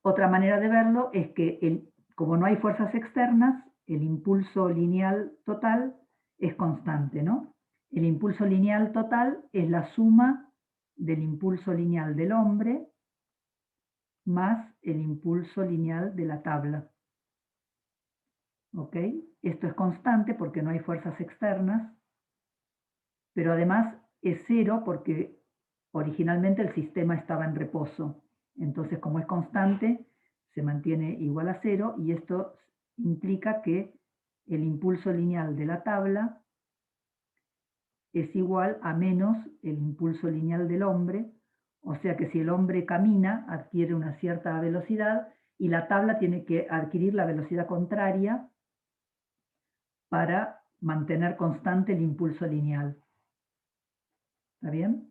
Otra manera de verlo es que como no hay fuerzas externas, el impulso lineal total es constante, ¿no? El impulso lineal total es la suma del impulso lineal del hombre más el impulso lineal de la tabla. ¿Ok? Esto es constante porque no hay fuerzas externas, pero además es cero porque originalmente el sistema estaba en reposo. Entonces, como es constante, se mantiene igual a cero, y esto implica que el impulso lineal de la tabla es igual a menos el impulso lineal del hombre, o sea que si el hombre camina, adquiere una cierta velocidad, y la tabla tiene que adquirir la velocidad contraria para mantener constante el impulso lineal. ¿Está bien?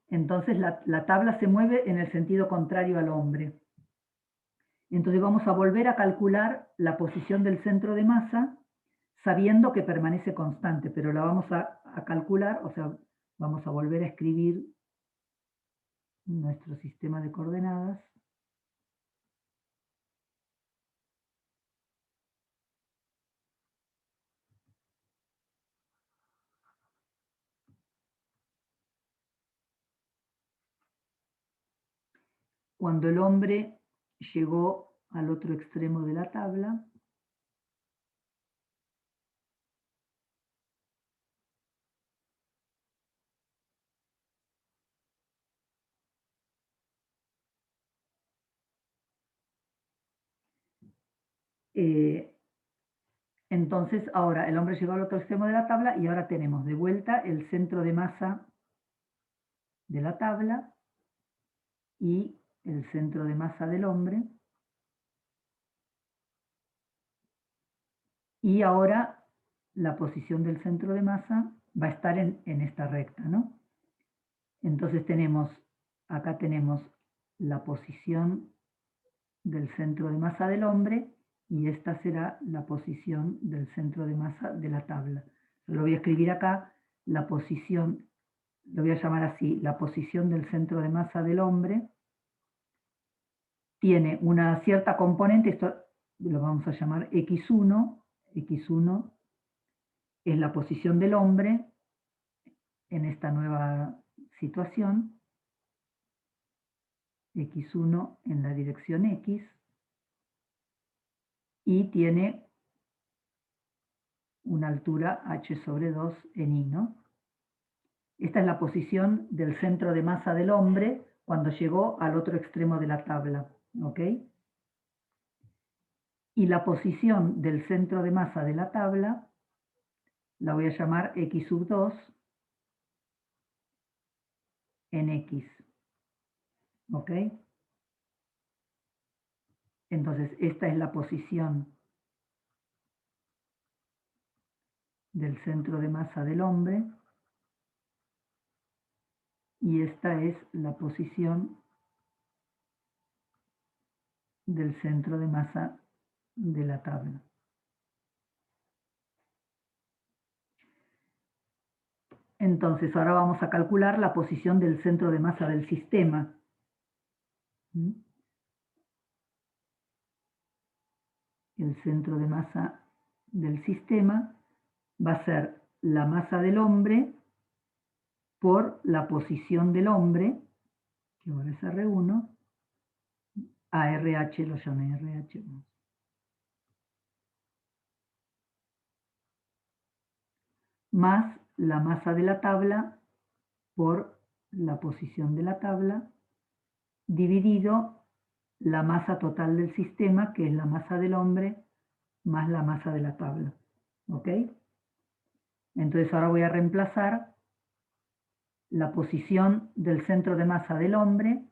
Entonces la tabla se mueve en el sentido contrario al hombre. Entonces vamos a volver a calcular la posición del centro de masa, sabiendo que permanece constante, pero la vamos a calcular, o sea, vamos a volver a escribir nuestro sistema de coordenadas. Cuando el hombre llegó al otro extremo de la tabla, entonces ahora el hombre llegó al otro extremo de la tabla y ahora tenemos de vuelta el centro de masa de la tabla y el centro de masa del hombre. Y ahora la posición del centro de masa va a estar en esta recta, ¿no? Entonces acá tenemos la posición del centro de masa del hombre y esta será la posición del centro de masa de la tabla. Lo voy a escribir acá, la posición, lo voy a llamar así, la posición del centro de masa del hombre tiene una cierta componente, esto lo vamos a llamar X1, X1 es la posición del hombre en esta nueva situación, X1 en la dirección X, y tiene una altura h sobre 2 en y, ¿no? Esta es la posición del centro de masa del hombre cuando llegó al otro extremo de la tabla, ¿ok? Y la posición del centro de masa de la tabla la voy a llamar x sub 2 en x, ¿ok? Entonces, esta es la posición del centro de masa del hombre y esta es la posición del centro de masa de la tabla. Entonces, ahora vamos a calcular la posición del centro de masa del sistema. El centro de masa del sistema va a ser la masa del hombre por la posición del hombre, que ahora es R1, a RH lo llamé RH. Más la masa de la tabla por la posición de la tabla, dividido la masa total del sistema, que es la masa del hombre, más la masa de la tabla. ¿Ok? Entonces ahora voy a reemplazar la posición del centro de masa del hombre,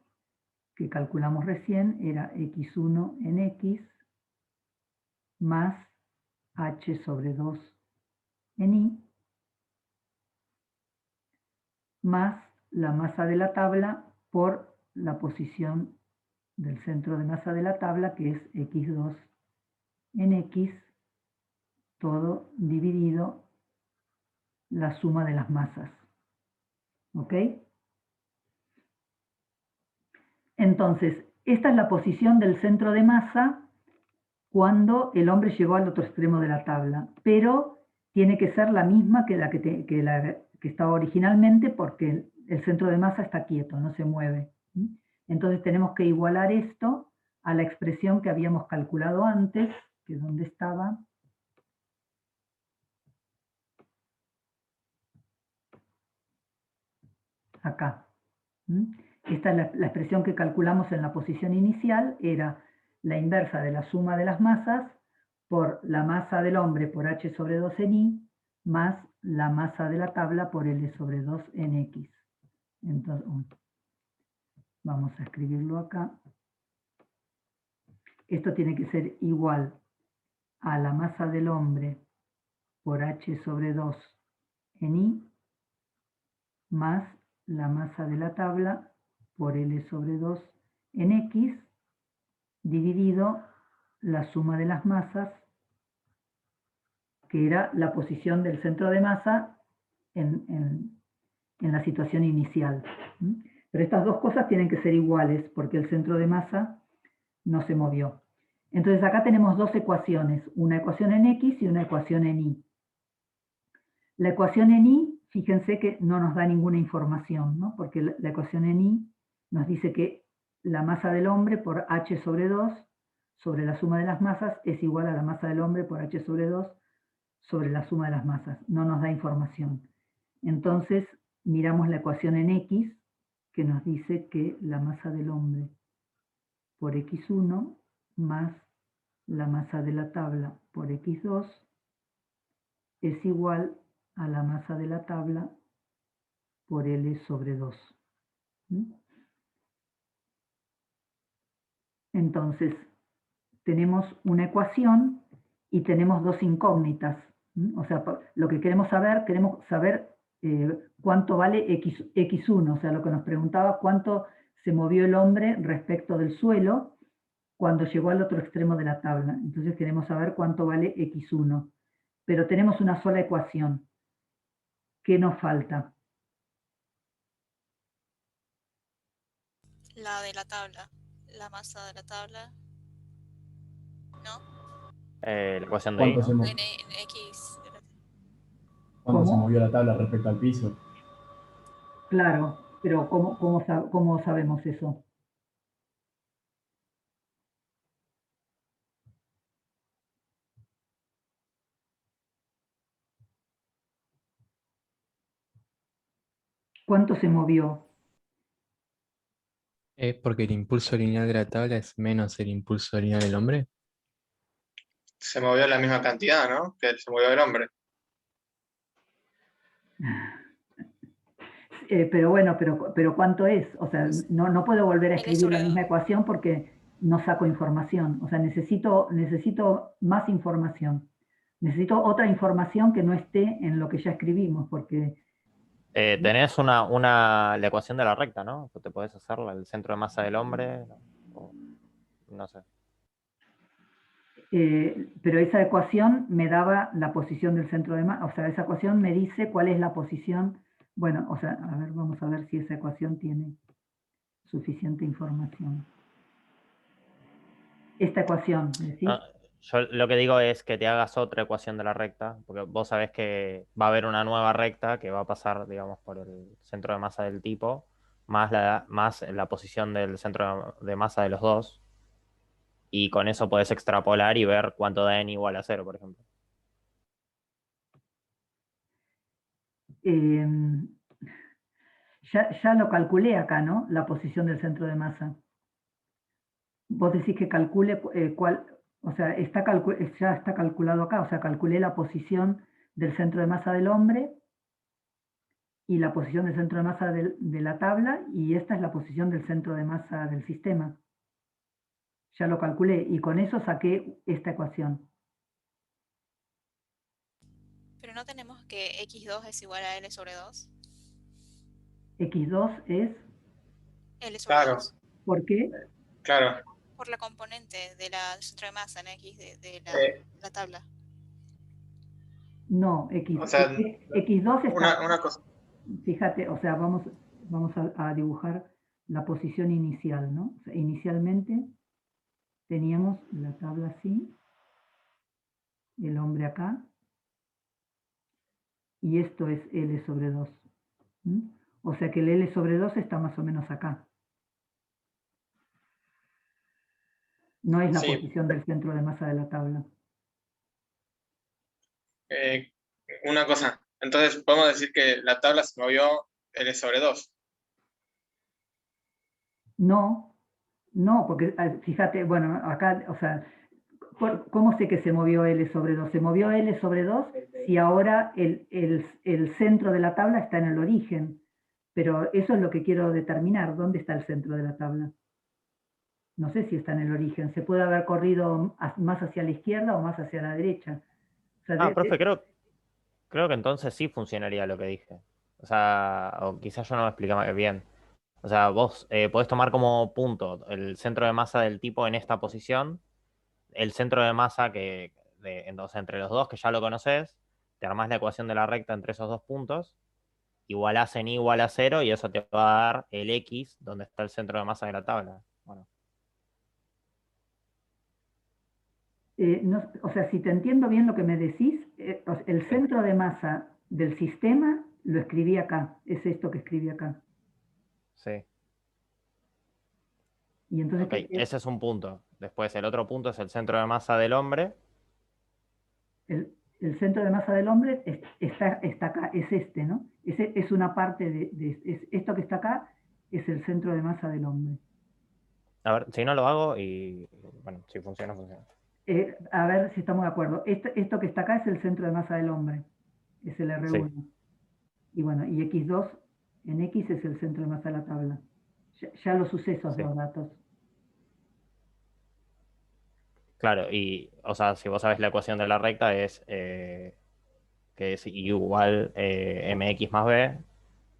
que calculamos recién, era X1 en X, más H sobre 2 en Y, más la masa de la tabla por la posición del centro de masa de la tabla, que es X2 en X, todo dividido la suma de las masas. ¿Ok? Entonces, esta es la posición del centro de masa cuando el hombre llegó al otro extremo de la tabla, pero tiene que ser la misma que la que estaba originalmente porque el centro de masa está quieto, no se mueve. Entonces tenemos que igualar esto a la expresión que habíamos calculado antes, que es donde estaba. Acá. Esta es la expresión que calculamos en la posición inicial, era la inversa de la suma de las masas por la masa del hombre por h sobre 2 en y, más la masa de la tabla por L sobre 2 en X. Entonces, vamos a escribirlo acá. Esto tiene que ser igual a la masa del hombre por h sobre 2 en i, más la masa de la tabla por L sobre 2 en X, dividido la suma de las masas, que era la posición del centro de masa en la situación inicial. Pero estas dos cosas tienen que ser iguales, porque el centro de masa no se movió. Entonces acá tenemos dos ecuaciones, una ecuación en X y una ecuación en Y. La ecuación en Y, fíjense que no nos da ninguna información, ¿no? Porque la ecuación en Y nos dice que la masa del hombre por h sobre 2 sobre la suma de las masas es igual a la masa del hombre por h sobre 2 sobre la suma de las masas. No nos da información. Entonces, miramos la ecuación en X, que nos dice que la masa del hombre por X1 más la masa de la tabla por X2 es igual a la masa de la tabla por L sobre 2. Entonces, tenemos una ecuación y tenemos dos incógnitas. O sea, lo que queremos saber cuánto vale X1, o sea, lo que nos preguntaba, cuánto se movió el hombre respecto del suelo cuando llegó al otro extremo de la tabla. Entonces queremos saber cuánto vale X1. Pero tenemos una sola ecuación. ¿Qué nos falta? La de la tabla. La masa de la tabla. ¿No? La ecuación de I, ¿Cuánto, ¿no? se, En X. cuánto se ¿Cómo? movió la tabla respecto al piso? Claro, pero ¿cómo sabemos eso? ¿Cuánto se movió? ¿Es porque el impulso lineal de la tabla es menos el impulso lineal del hombre? Se movió la misma cantidad, ¿no? Que se movió el hombre. Pero bueno, pero ¿cuánto es? O sea, no puedo volver a L escribir sobre la misma 2. ecuación porque no saco información. O sea, necesito más información. Necesito otra información que no esté en lo que ya escribimos, porque Tenés la ecuación de la recta, ¿no? Te podés hacerla, el centro de masa del hombre, o no sé. pero esa ecuación me daba la posición del centro de masa. O sea, esa ecuación me dice cuál es la posición. Bueno, o sea, a ver, vamos a ver si esa ecuación tiene suficiente información. Esta ecuación, ¿decís? No, yo lo que digo es que te hagas otra ecuación de la recta, porque vos sabés que va a haber una nueva recta que va a pasar, digamos, por el centro de masa del tipo, más la posición del centro de masa de los dos, y con eso podés extrapolar y ver cuánto da n igual a 0, por ejemplo. Ya lo calculé acá, ¿no? La posición del centro de masa. Vos decís que calcule cuál, o sea, ya está calculado acá, o sea, calculé la posición del centro de masa del hombre y la posición del centro de masa de la tabla, y esta es la posición del centro de masa del sistema. Ya lo calculé, y con eso saqué esta ecuación. Pero no tenemos que X2 es igual a L sobre 2. X2 es, L sobre Claro, 2. ¿por qué? claro. Por la componente del centro de masa en X de la tabla. No, O sea, X2 está, una cosa. fíjate, o sea, vamos a dibujar la posición inicial, ¿no? O sea, inicialmente teníamos la tabla así, el hombre acá, y esto es L sobre 2. O sea que el L sobre 2 está más o menos acá. No es la Sí, posición del centro de masa de la tabla. una cosa. Entonces, podemos decir que la tabla se movió L sobre 2. No, porque fíjate, bueno, acá, o sea, ¿cómo sé que se movió L sobre 2? Se movió L sobre 2 si ahora el centro de la tabla está en el origen. Pero eso es lo que quiero determinar. ¿Dónde está el centro de la tabla? no sé si está en el origen, se puede haber corrido más hacia la izquierda o más hacia la derecha. O sea, Profe, creo que entonces sí funcionaría lo que dije. O sea, o quizás yo no me expliqué bien. O sea, vos podés tomar como punto el centro de masa del tipo en esta posición, el centro de masa entonces entre los dos que ya lo conoces, te armás la ecuación de la recta entre esos dos puntos, igualás en y igual a 0 y eso te va a dar el x donde está el centro de masa de la tabla. Bueno. o sea, si te entiendo bien lo que me decís, el centro de masa del sistema lo escribí acá, es esto que escribí acá. Sí. Y entonces, Ok, ese es un punto. Después el otro punto es el centro de masa del hombre. el centro de masa del hombre está acá, es este, ¿no? Es una parte esto que está acá es el centro de masa del hombre. A ver, si no lo hago y bueno, si funciona, funciona. A ver si estamos de acuerdo. Esto que está acá es el centro de masa del hombre, es el R1. Sí. Y bueno, y X2 en X es el centro de masa de la tabla. Ya los usé esos Sí. dos datos. Claro, y o sea, si vos sabés la ecuación de la recta es que es y igual mx más b,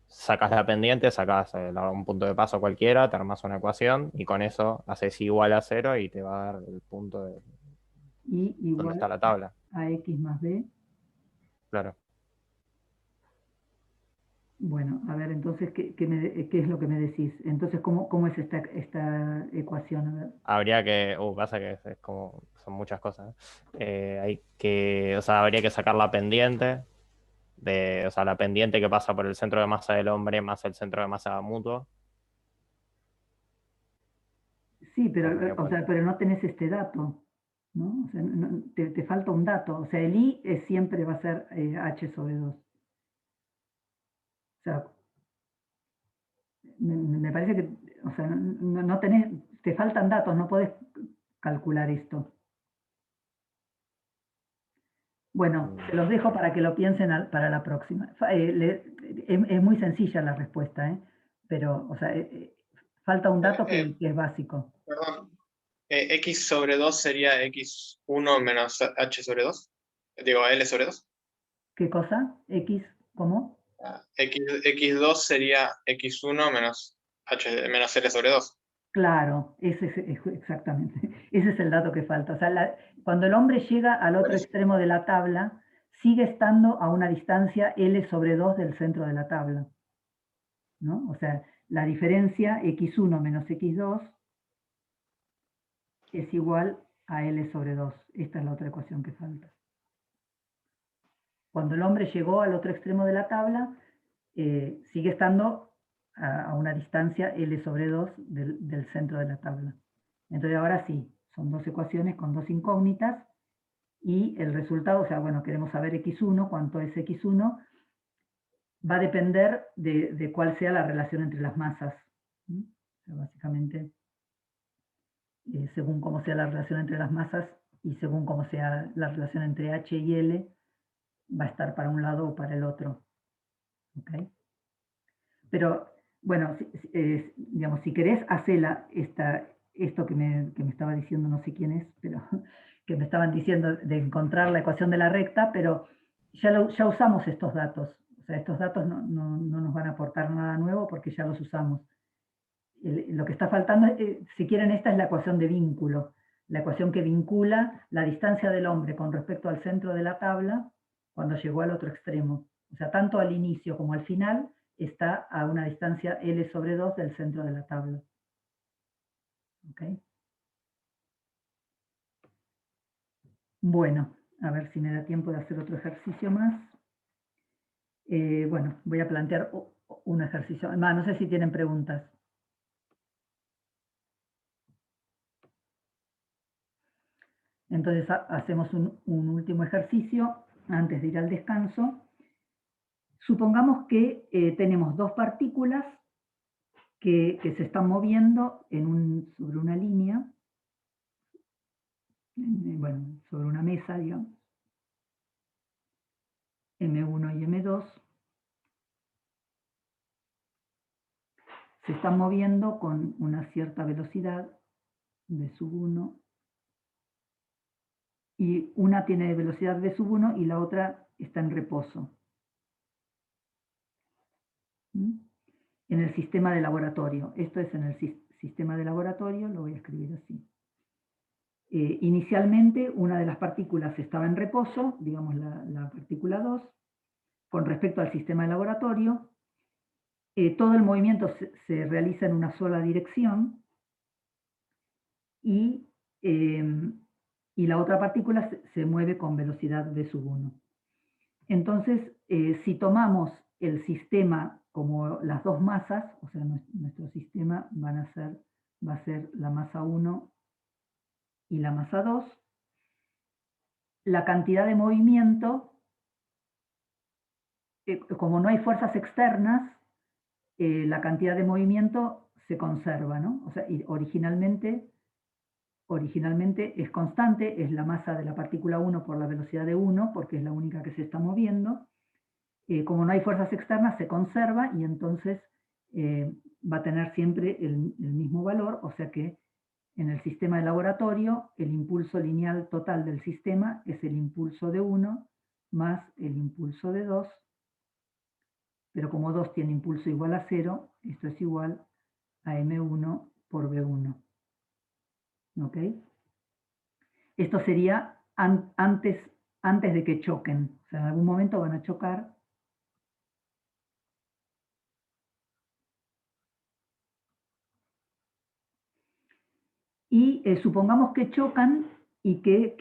sacás la pendiente, sacás un punto de paso cualquiera, te armás una ecuación y con eso haces igual a 0 y te va a dar el punto de Y donde igual está la tabla. a X más B. Claro. Bueno, a ver, entonces, ¿qué es lo que me decís? Entonces, ¿cómo es esta ecuación? A ver. Habría que, pasa que es como, son muchas cosas. Hay que, o sea, habría que sacar la pendiente, o sea, la pendiente que pasa por el centro de masa del hombre más el centro de masa mutuo. Sí, pero, o sea, pero no tenés este dato, ¿no? O sea, te falta un dato. O sea, el I siempre va a ser H sobre 2. O sea, me parece que, o sea, no tenés, te faltan datos, no podés calcular esto. Bueno, se los dejo para que lo piensen para la próxima. Es muy sencilla la respuesta, pero, o sea, falta un dato que es básico. Perdón. X sobre 2 sería X1 menos H sobre 2. Digo, L sobre 2. ¿Qué cosa? ¿X cómo? X2 sería X1 menos L sobre 2. Claro, ese es exactamente. Ese es el dato que falta. O sea, cuando el hombre llega al otro extremo de la tabla, sigue estando a una distancia L sobre 2 del centro de la tabla, ¿no? O sea, la diferencia X1 menos X2 es igual a L sobre 2. Esta es la otra ecuación que falta. Cuando el hombre llegó al otro extremo de la tabla, sigue estando a una distancia L sobre 2 del centro de la tabla. Entonces ahora sí, son dos ecuaciones con dos incógnitas y el resultado, o sea, bueno, queremos saber X1, cuánto es X1, va a depender de cuál sea la relación entre las masas. O sea, básicamente, según cómo sea la relación entre las masas y según cómo sea la relación entre H y L, va a estar para un lado o para el otro. ¿Okay? Pero, bueno, digamos, si querés, hacela esto que me estaba diciendo, no sé quién es, pero que me estaban diciendo de encontrar la ecuación de la recta, pero ya usamos estos datos. O sea, estos datos no nos van a aportar nada nuevo porque ya los usamos. Lo que está faltando, si quieren, esta es la ecuación de vínculo, la ecuación que vincula la distancia del hombre con respecto al centro de la tabla cuando llegó al otro extremo. O sea, tanto al inicio como al final está a una distancia L sobre 2 del centro de la tabla. ¿Ok? Bueno, a ver si me da tiempo de hacer otro ejercicio más. Bueno, voy a plantear un ejercicio. No sé si tienen preguntas. Entonces hacemos un último ejercicio antes de ir al descanso. Supongamos que tenemos dos partículas que se están moviendo sobre una línea, bueno, sobre una mesa, digamos, M1 y M2. Se están moviendo con una cierta velocidad v sub 1, y una tiene velocidad v sub 1 y la otra está en reposo. ¿Mm? En el sistema de laboratorio. Esto es en el sistema de laboratorio, lo voy a escribir así. Inicialmente una de las partículas estaba en reposo, digamos la partícula 2, con respecto al sistema de laboratorio. Todo el movimiento se realiza en una sola dirección y la otra partícula se mueve con velocidad v sub 1. Entonces, si tomamos el sistema como las dos masas, o sea, nuestro sistema va a ser la masa 1 y la masa 2, la cantidad de movimiento, como no hay fuerzas externas, la cantidad de movimiento se conserva, ¿no? O sea, y originalmente es constante, es la masa de la partícula 1 por la velocidad de 1, porque es la única que se está moviendo. Como no hay fuerzas externas, se conserva y entonces va a tener siempre el mismo valor, o sea que en el sistema de laboratorio el impulso lineal total del sistema es el impulso de 1 más el impulso de 2, pero como 2 tiene impulso igual a 0, esto es igual a m1 por v1. ¿Ok? Esto sería antes de que choquen. O sea, en algún momento van a chocar. Y supongamos que chocan y que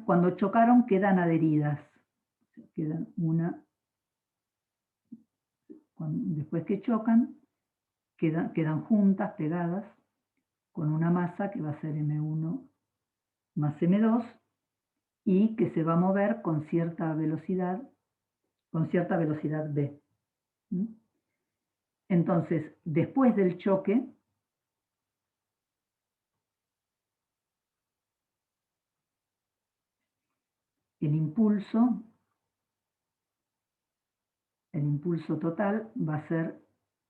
cuando chocaron quedan adheridas. Quedan después que chocan, quedan juntas, pegadas, con una masa que va a ser m1 más m2, y que se va a mover con cierta velocidad v. ¿Mm? Entonces, después del choque, el impulso total va a ser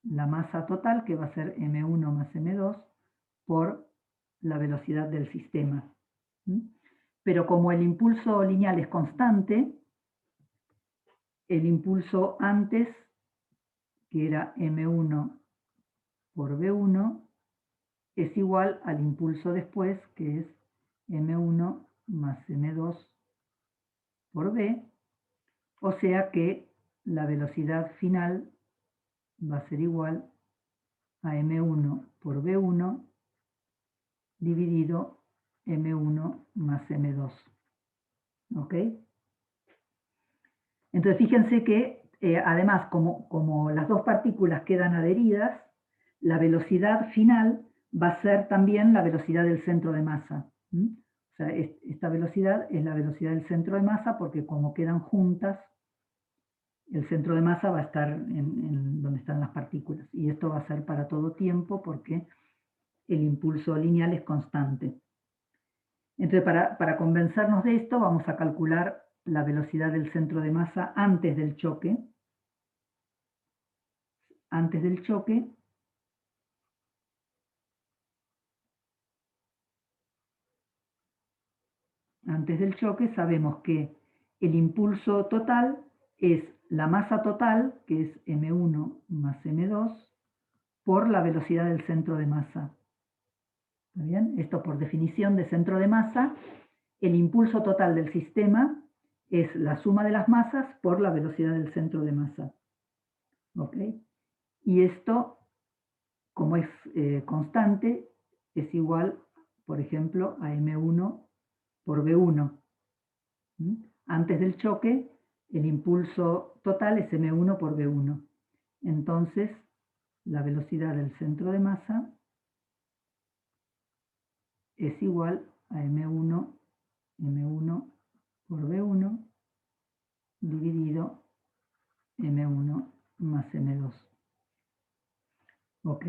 la masa total, que va a ser m1 más m2, por la velocidad del sistema. ¿Mm? Pero como el impulso lineal es constante, el impulso antes, que era m1 por v1, es igual al impulso después, que es m1 más m2 por v, o sea que la velocidad final va a ser igual a m1 por v1 dividido m1 más m2. ¿Ok? Entonces fíjense que además como las dos partículas quedan adheridas, la velocidad final va a ser también la velocidad del centro de masa. ¿Mm? O sea, esta velocidad es la velocidad del centro de masa porque como quedan juntas, el centro de masa va a estar en donde están las partículas. Y esto va a ser para todo tiempo porque el impulso lineal es constante. Entonces, para convencernos de esto, vamos a calcular la velocidad del centro de masa antes del choque. Antes del choque, sabemos que el impulso total es la masa total, que es m1 más m2, por la velocidad del centro de masa. ¿Está bien? Esto por definición de centro de masa, el impulso total del sistema es la suma de las masas por la velocidad del centro de masa. ¿Ok? Y esto, como es constante, es igual, por ejemplo, a m1 por v1. ¿Mm? Antes del choque, el impulso total es m1 por v1. Entonces, la velocidad del centro de masa es igual a m1 por v1 dividido m1 más m2. ¿Ok?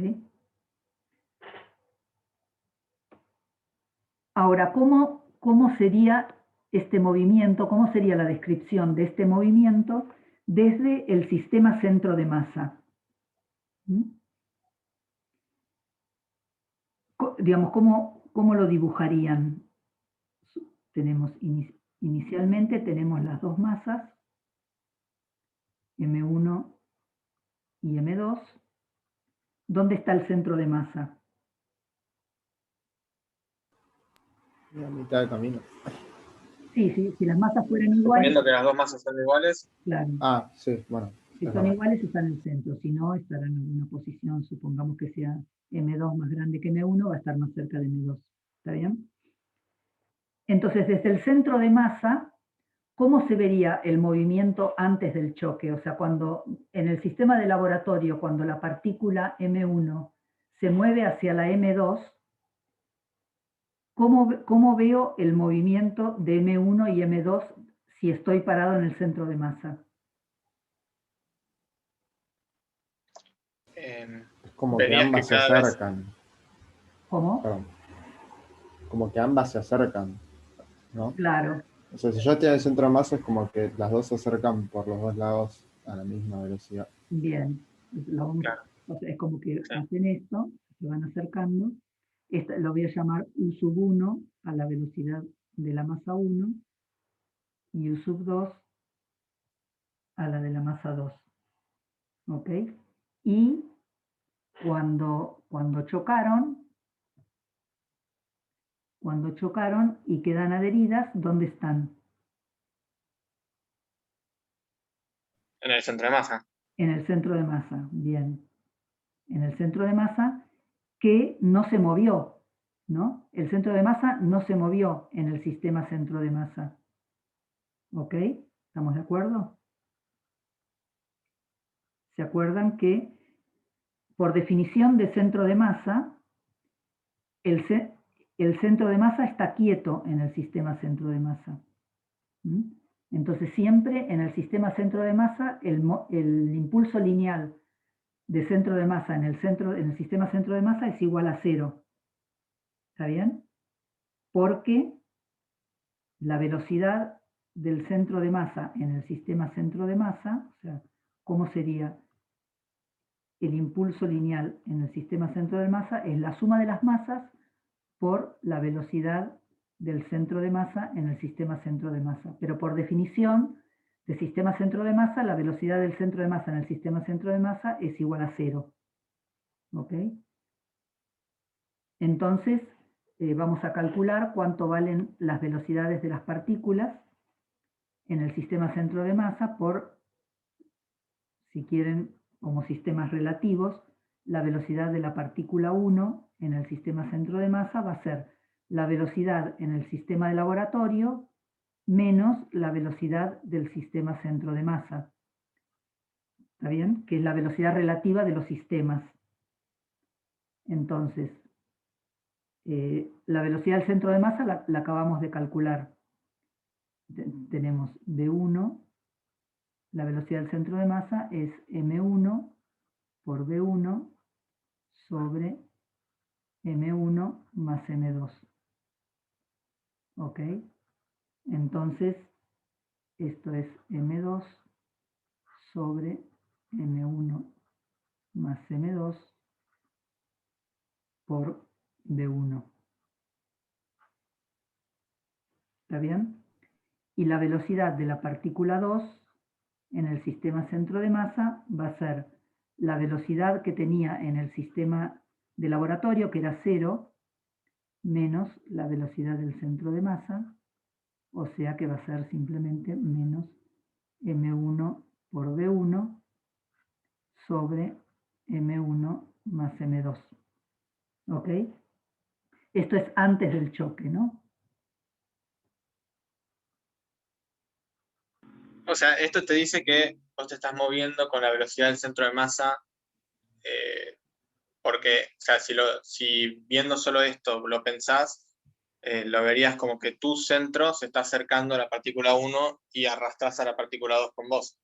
Ahora, ¿cómo sería este movimiento? ¿Cómo sería la descripción de este movimiento desde el sistema centro de masa? ¿Mm? Digamos, ¿cómo lo dibujarían? Tenemos inicialmente tenemos las dos masas, M1 y M2. ¿Dónde está el centro de masa? En la mitad del camino. Sí, sí, si las masas fueran iguales, Viendo que las dos masas son iguales, claro, Ah, sí, bueno. si es son verdad. iguales están en el centro, si no estarán en alguna posición, supongamos que sea M2 más grande que M1, va a estar más cerca de M2, ¿está bien? Entonces, desde el centro de masa, ¿cómo se vería el movimiento antes del choque? O sea, cuando en el sistema de laboratorio, cuando la partícula M1 se mueve hacia la M2, ¿cómo veo el movimiento de M1 y M2 si estoy parado en el centro de masa? Es como que verías que ambas se cada vez, acercan. ¿Cómo? Perdón. Como que ambas se acercan, ¿no? Claro, O sea, si yo estoy en el centro de masa es como que las dos se acercan por los dos lados a la misma velocidad. bien. claro, O sea, es como que sí. hacen esto, se van acercando. Lo voy a llamar U sub 1 a la velocidad de la masa 1 y U sub 2 a la de la masa 2. ¿Ok? Y cuando chocaron y quedan adheridas, ¿dónde están? En el centro de masa. En el centro de masa, bien. En el centro de masa que no se movió, ¿no? El centro de masa no se movió en el sistema centro de masa. ¿Ok? ¿Estamos de acuerdo? ¿Se acuerdan que por definición de centro de masa, el centro de masa está quieto en el sistema centro de masa? ¿Mm? Entonces siempre en el sistema centro de masa el impulso lineal de centro de masa en el sistema centro de masa es igual a 0. ¿Está bien? Porque la velocidad del centro de masa en el sistema centro de masa, o sea, ¿cómo sería el impulso lineal en el sistema centro de masa? Es la suma de las masas por la velocidad del centro de masa en el sistema centro de masa. Pero por definición de sistema centro de masa, la velocidad del centro de masa en el sistema centro de masa es igual a 0. ¿Ok? Entonces, vamos a calcular cuánto valen las velocidades de las partículas en el sistema centro de masa por, si quieren, como sistemas relativos, la velocidad de la partícula 1 en el sistema centro de masa va a ser la velocidad en el sistema de laboratorio menos la velocidad del sistema centro de masa. ¿Está bien? Que es la velocidad relativa de los sistemas. Entonces, la velocidad del centro de masa la acabamos de calcular. Tenemos V1, la velocidad del centro de masa es M1 por V1 sobre M1 más M2. ¿Ok? Entonces, esto es M2 sobre M1 más M2 por V1. ¿Está bien? Y la velocidad de la partícula 2 en el sistema centro de masa va a ser la velocidad que tenía en el sistema de laboratorio, que era 0, menos la velocidad del centro de masa, o sea que va a ser simplemente menos M1 por V1 sobre M1 más M2. ¿Ok? Esto es antes del choque, ¿no? O sea, esto te dice que vos te estás moviendo con la velocidad del centro de masa, porque, o sea, si viendo solo esto lo pensás, lo verías como que tu centro se está acercando a la partícula 1 y arrastras a la partícula 2 con vos.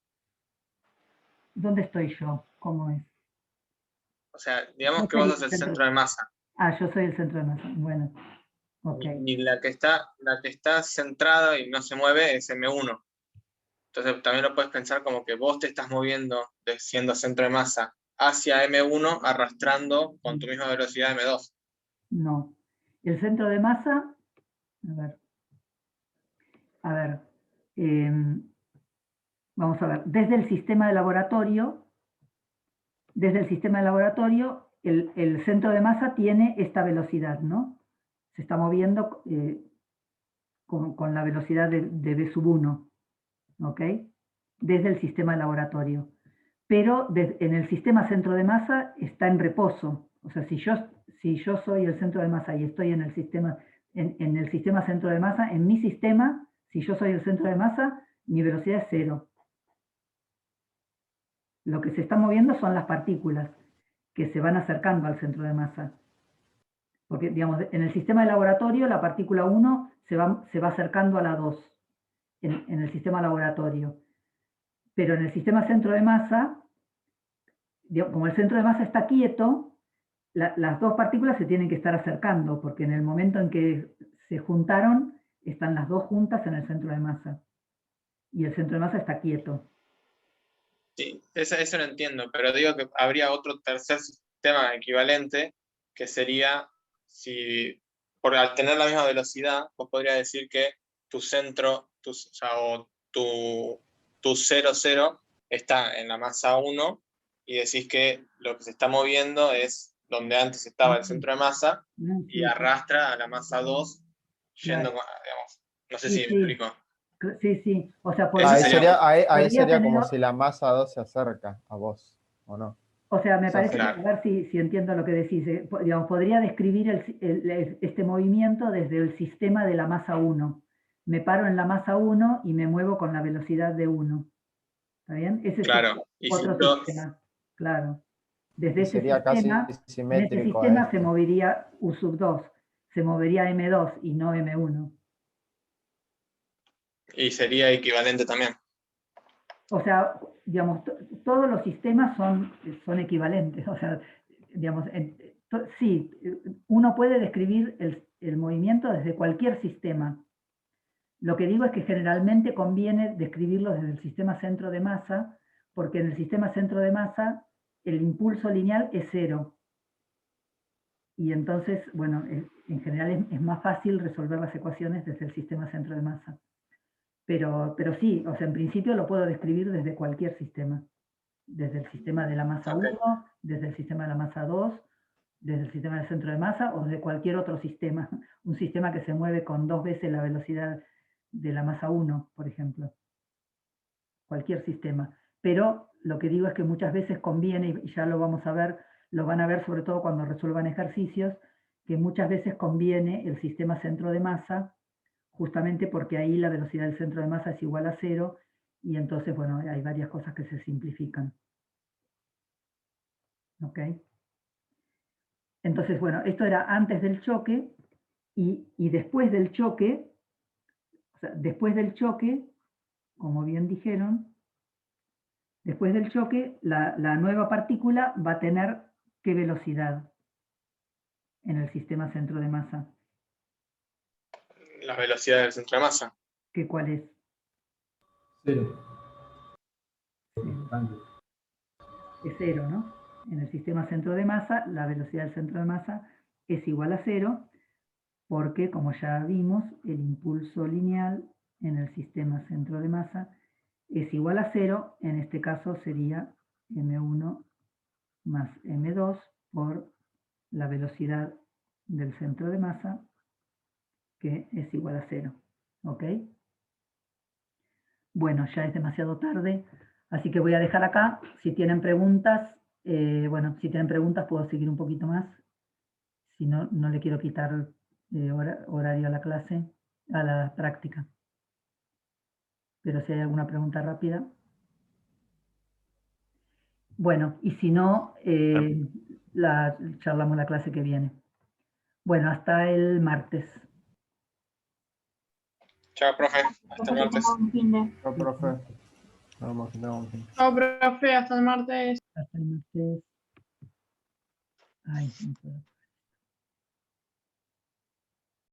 ¿Dónde estoy yo? ¿Cómo es? O sea, digamos Yo que soy vos el sos el centro. centro de masa. Ah, yo soy el centro de masa. Bueno, ok. Y la que está centrada y no se mueve es M1. Entonces también lo puedes pensar como que vos te estás moviendo siendo centro de masa hacia M1 arrastrando con tu misma velocidad M2. No. El centro de masa, a ver, vamos a ver, desde el sistema de laboratorio, el centro de masa tiene esta velocidad, ¿no? Se está moviendo con la velocidad de v sub 1, ¿ok? Desde el sistema de laboratorio. Pero en el sistema centro de masa está en reposo. O sea, si yo soy el centro de masa y estoy en el sistema centro de masa, en mi sistema, si yo soy el centro de masa, mi velocidad es 0. Lo que se está moviendo son las partículas que se van acercando al centro de masa. Porque, digamos, en el sistema de laboratorio, la partícula 1 se va acercando a la 2, en el sistema laboratorio. Pero en el sistema centro de masa, como el centro de masa está quieto, las dos partículas se tienen que estar acercando, porque en el momento en que se juntaron, están las dos juntas en el centro de masa. Y el centro de masa está quieto. Sí, eso lo entiendo, pero digo que habría otro tercer sistema equivalente, que sería, al tener la misma velocidad, vos podrías decir que tu centro, tu 0, 0, está en la masa 1, y decís que lo que se está moviendo es donde antes estaba el centro de masa, y arrastra a la masa 2, yendo, digamos, no sé si me explico. Sí. O sea, Ahí sería como si la masa 2 se acerca a vos, ¿o no? O sea, me parece, a ver si entiendo lo que decís. Digamos, podría describir este movimiento desde el sistema de la masa 1. Me paro en la masa 1 y me muevo con la velocidad de 1. ¿Está bien? Ese es otro sistema. Claro. Desde ese sería sistema, casi simétrico. En ese sistema se movería U sub 2, se movería M2 y no M1. Y sería equivalente también. O sea, digamos, todos los sistemas son equivalentes. O sea, digamos, sí, uno puede describir el movimiento desde cualquier sistema. Lo que digo es que generalmente conviene describirlo desde el sistema centro de masa, porque en el sistema centro de masa el impulso lineal es 0. Y entonces, bueno, en general es más fácil resolver las ecuaciones desde el sistema centro de masa. Pero sí, o sea, en principio lo puedo describir desde cualquier sistema. Desde el sistema de la masa 1, desde el sistema de la masa 2, desde el sistema del centro de masa o desde cualquier otro sistema. Un sistema que se mueve con 2 veces la velocidad de la masa 1, por ejemplo. Cualquier sistema. Pero lo que digo es que muchas veces conviene, y ya lo vamos a ver, lo van a ver sobre todo cuando resuelvan ejercicios, que muchas veces conviene el sistema centro de masa, justamente porque ahí la velocidad del centro de masa es igual a 0, y entonces, bueno, hay varias cosas que se simplifican. ¿Ok? Entonces, bueno, esto era antes del choque, y después del choque, o sea, después del choque, como bien dijeron, después del choque, la nueva partícula va a tener ¿qué velocidad en el sistema centro de masa? La velocidad del centro de masa. ¿Qué cuál es? 0. Es 0, ¿no? En el sistema centro de masa, la velocidad del centro de masa es igual a 0, porque, como ya vimos, el impulso lineal en el sistema centro de masa es igual a 0, en este caso sería m1 más m2 por la velocidad del centro de masa, que es igual a 0. ¿Ok? Bueno, ya es demasiado tarde, así que voy a dejar acá. Si tienen preguntas, bueno, si tienen preguntas puedo seguir un poquito más. Si no, no le quiero quitar horario a la clase, a la práctica. Pero si hay alguna pregunta rápida. Bueno, y si no, charlamos la clase que viene. Bueno, hasta el martes. Chao, profe. Hasta el martes. Chao, profe. Vamos, Chao, profe, hasta el martes. Hasta el martes. Ay, no puedo.